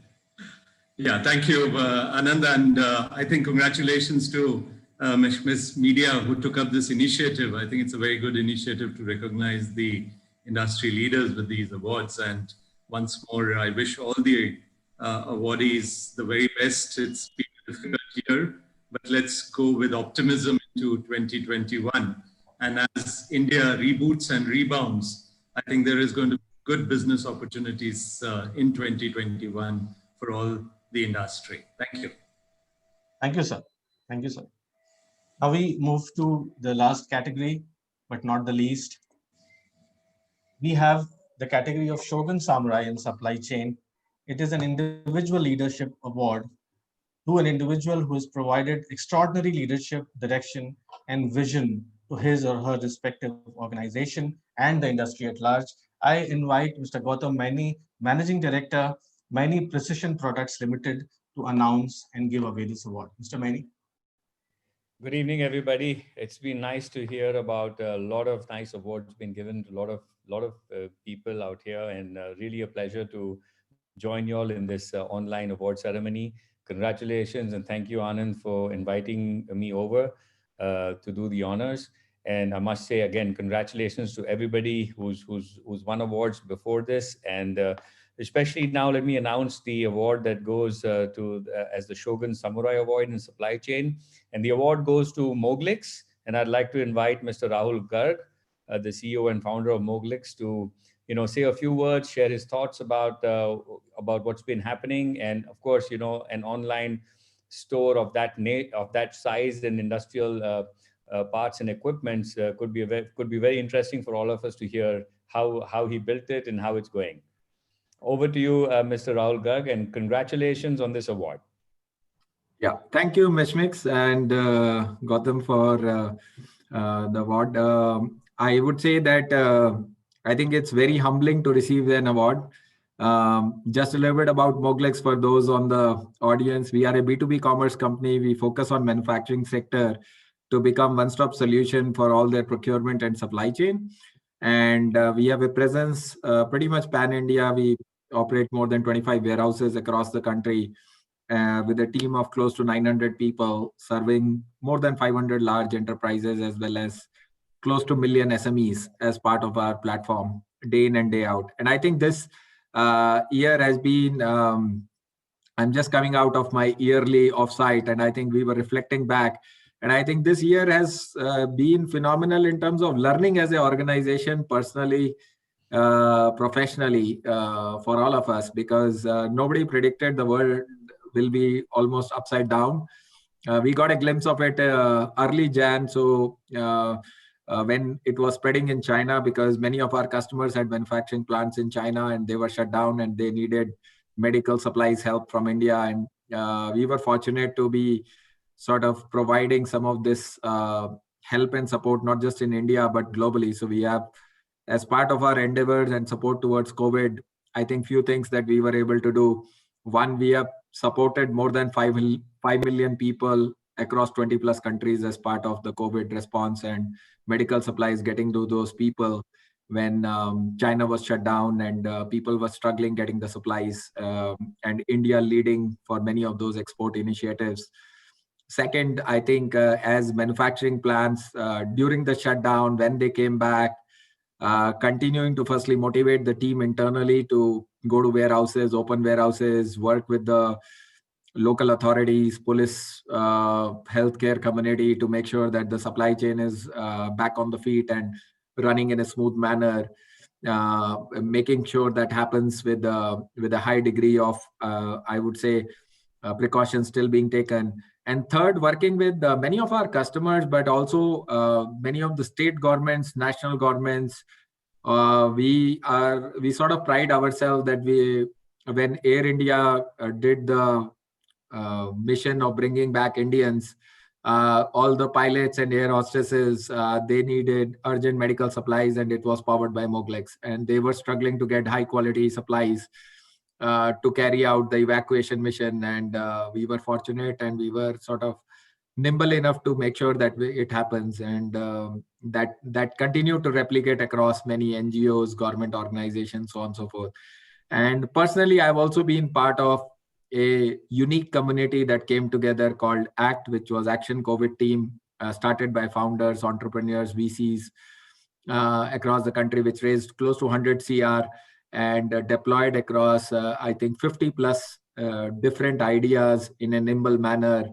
Yeah, thank you, Anand. And I think congratulations to Meshmix Media who took up this initiative. I think it's a very good initiative to recognize the industry leaders with these awards. And once more, I wish all the awardees the very best. It's been a difficult year, but let's go with optimism into 2021. And as India reboots and rebounds, I think there is going to be good business opportunities in 2021 for all the industry. Thank you. Thank you, sir. Thank you, sir. Now we move to the last category, but not the least. We have the category of Shogun Samurai in supply chain. It is an individual leadership award to an individual who has provided extraordinary leadership, direction, and vision to his or her respective organization and the industry at large. I invite Mr. Gautam Maini, Managing Director, Maini Precision Products Limited, to announce and give away this award. Mr. Maini. Good evening, everybody. It's been nice to hear about a lot of nice awards being given to a lot of people out here, and really a pleasure to join you all in this online award ceremony. Congratulations, and thank you, Anand, for inviting me over to do the honors. And I must say again, congratulations to everybody who's won awards before this, and especially now, let me announce the award that goes as the Shogun Samurai Award in supply chain. And the award goes to Moglix. And I'd like to invite Mr. Rahul Garg, the CEO and founder of Moglix, to say a few words, share his thoughts about what's been happening. And of course, an online store of that size and industrial parts and equipments could be very interesting for all of us to hear how he built it and how it's going. Over to you, Mr. Rahul Garg, and congratulations on this award. Yeah, thank you, Meshmix and Gautam, for the award. I would say that I think it's very humbling to receive an award. Just a little bit about Moglix for those on the audience. We are a B2B commerce company. We focus on manufacturing sector to become one-stop solution for all their procurement and supply chain. And we have a presence pretty much pan-India. We operate more than 25 warehouses across the country with a team of close to 900 people, serving more than 500 large enterprises as well as close to 1 million SMEs as part of our platform day in and day out. And I think this year has been, I'm just coming out of my yearly offsite, and I think we were reflecting back. And I think this year has been phenomenal in terms of learning as an organization, personally, professionally, for all of us, because nobody predicted the world will be almost upside down. We got a glimpse of it early Jan. So when it was spreading in China, because many of our customers had manufacturing plants in China and they were shut down and they needed medical supplies help from India. And we were fortunate to be sort of providing some of this help and support, not just in India, but globally. So we have, as part of our endeavors and support towards COVID, I think few things that we were able to do. One, we have supported more than 5 million people across 20 plus countries as part of the COVID response and medical supplies getting to those people when China was shut down and people were struggling getting the supplies, and India leading for many of those export initiatives. Second, I think as manufacturing plants during the shutdown, when they came back, continuing to firstly motivate the team internally to go to warehouses, open warehouses, work with the local authorities, police, healthcare community to make sure that the supply chain is back on the feet and running in a smooth manner, making sure that happens with a high degree of, I would say, precautions still being taken. And third, working with many of our customers, but also many of the state governments, national governments. We sort of pride ourselves that when Air India did the mission of bringing back Indians, all the pilots and air hostesses, they needed urgent medical supplies, and it was powered by Moglix. And they were struggling to get high quality supplies to carry out the evacuation mission. And we were fortunate and we were sort of nimble enough to make sure that it happens. And that continued to replicate across many NGOs, government organizations, so on and so forth. And personally, I've also been part of a unique community that came together called ACT, which was Action COVID Team, started by founders, entrepreneurs, VCs across the country, which raised close to 100 CR and deployed across, I think, 50 plus different ideas in a nimble manner.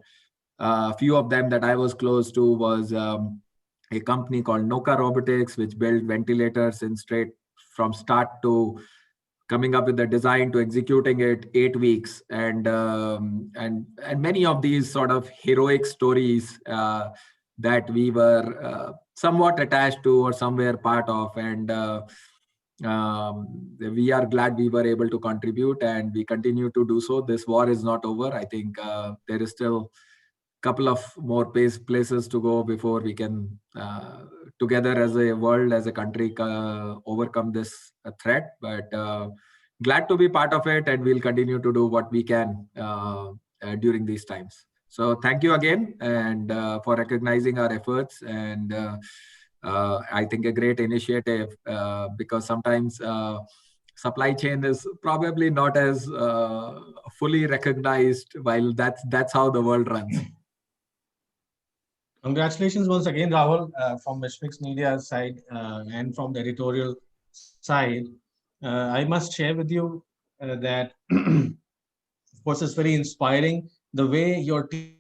A few of them that I was close to was a company called Noka Robotics, which built ventilators from start to coming up with the design to executing it 8 weeks. And many of these sort of heroic stories that we were somewhat attached to or somewhere part of. And we are glad we were able to contribute, and we continue to do so. This war is not over. I think there is still a couple of more places to go before we can together as a world, as a country, overcome this threat. But glad to be part of it, and we'll continue to do what we can during these times. So thank you again, and for recognizing our efforts. And I think a great initiative, because sometimes supply chain is probably not as fully recognized, while that's how the world runs. Congratulations once again, Rahul, from Meshmix Media side and from the editorial side. I must share with you that, of course, it's very inspiring the way your team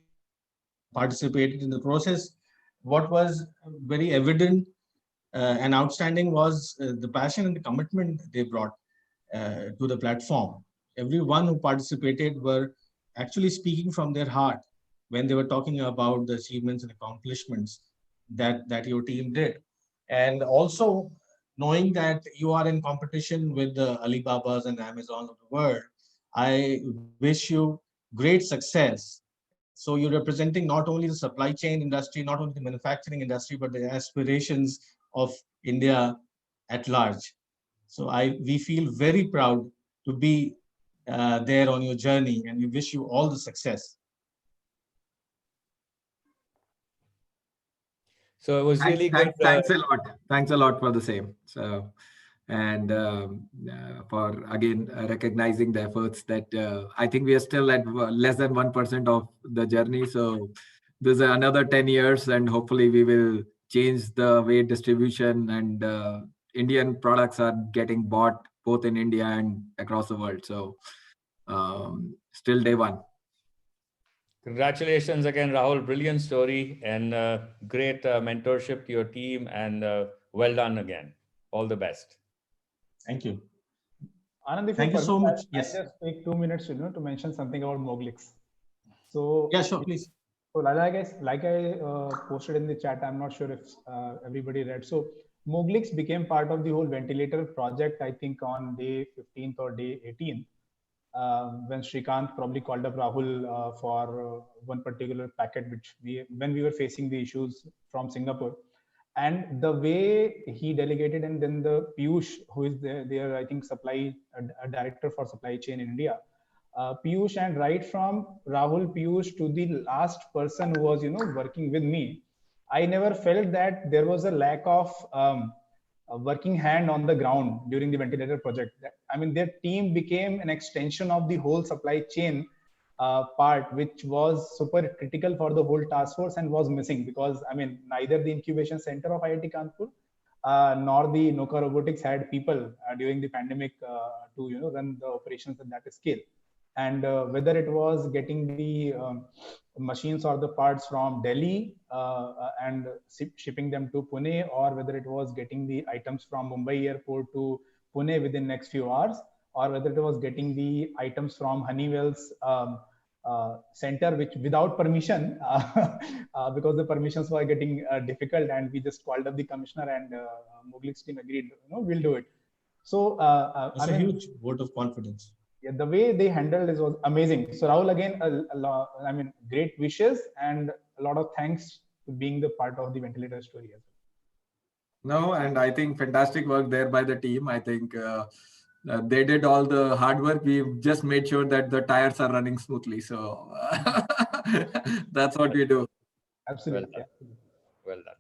participated in the process. What was very evident and outstanding was the passion and the commitment they brought to the platform. Everyone who participated were actually speaking from their heart when they were talking about the achievements and accomplishments that your team did. And also knowing that you are in competition with the Alibabas and Amazons of the world, I wish you great success. So you're representing not only the supply chain industry, not only the manufacturing industry, but the aspirations of India at large. So we feel very proud to be there on your journey, and we wish you all the success. So it was really good. Thanks a lot. Thanks a lot for the same. So, and for again recognizing the efforts that I think we are still at less than 1% of the journey. So there's another 10 years, and hopefully we will change the way distribution and Indian products are getting bought both in India and across the world. So still day one. Congratulations again, Rahul. Brilliant story and great mentorship to your team, and well done again. All the best. Thank you. Anand, Thank you so much. Yes. I'll just take 2 minutes, to mention something about Moglix. So yeah, sure, please. So like I posted in the chat, I'm not sure if everybody read. So Moglix became part of the whole ventilator project, I think on day 15th or day 18th, when Srikanth probably called up Rahul for one particular packet, which when we were facing the issues from Singapore. And the way he delegated, and then the Piyush, who is there, I think supply director for supply chain in India, Piyush, and right from Rahul, Piyush to the last person who was, working with me, I never felt that there was a lack of a working hand on the ground during the ventilator project. I mean, their team became an extension of the whole supply chain part, which was super critical for the whole task force and was missing because, I mean, neither the incubation center of IIT Kanpur nor the Noka Robotics had people during the pandemic to, run the operations at that scale. And whether it was getting the machines or the parts from Delhi and shipping them to Pune, or whether it was getting the items from Mumbai airport to Pune within next few hours, or whether it was getting the items from Honeywell's center, which without permission, because the permissions were getting difficult, and we just called up the commissioner, and Moglix team agreed, we'll do it. So it's a huge vote of confidence. Yeah, the way they handled it was amazing. So Rahul, again, I mean, great wishes and a lot of thanks to being the part of the ventilator story as well. No, and I think fantastic work there by the team. I think they did all the hard work. We've just made sure that the tires are running smoothly. So that's what we do. Absolutely. Well done.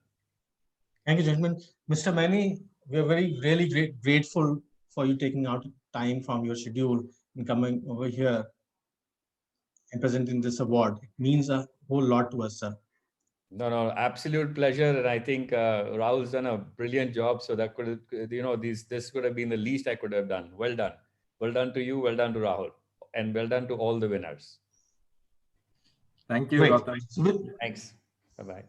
Thank you, gentlemen. Mr. Maini, we are really grateful for you taking out time from your schedule and coming over here and presenting this award. It means a whole lot to us, sir. No, absolute pleasure. And I think Rahul's done a brilliant job. So that could, this could have been the least I could have done. Well done. Well done to you. Well done to Rahul. And well done to all the winners. Thank you. Thanks. Bye-bye.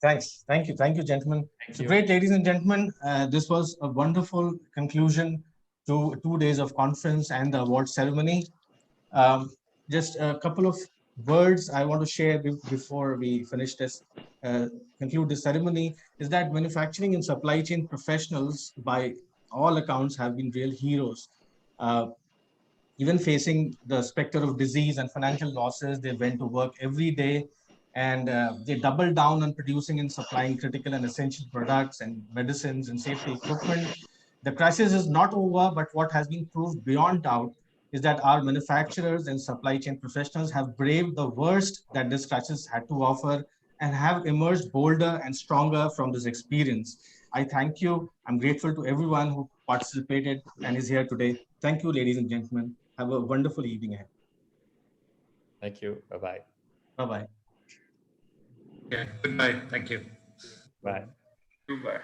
Thanks. Thank you, gentlemen. So great, ladies and gentlemen. This was a wonderful conclusion to 2 days of conference and the award ceremony. Just a couple of words I want to share before we finish this, conclude the ceremony, is that manufacturing and supply chain professionals, by all accounts, have been real heroes. Even facing the specter of disease and financial losses, they went to work every day, and they doubled down on producing and supplying critical and essential products and medicines and safety equipment. The crisis is not over, but what has been proved beyond doubt is that our manufacturers and supply chain professionals have braved the worst that this crisis had to offer and have emerged bolder and stronger from this experience. I thank you. I'm grateful to everyone who participated and is here today. Thank you, ladies and gentlemen. Have a wonderful evening ahead. Thank you. Bye-bye. Bye-bye. Yeah, goodbye. Thank you. Bye. Goodbye.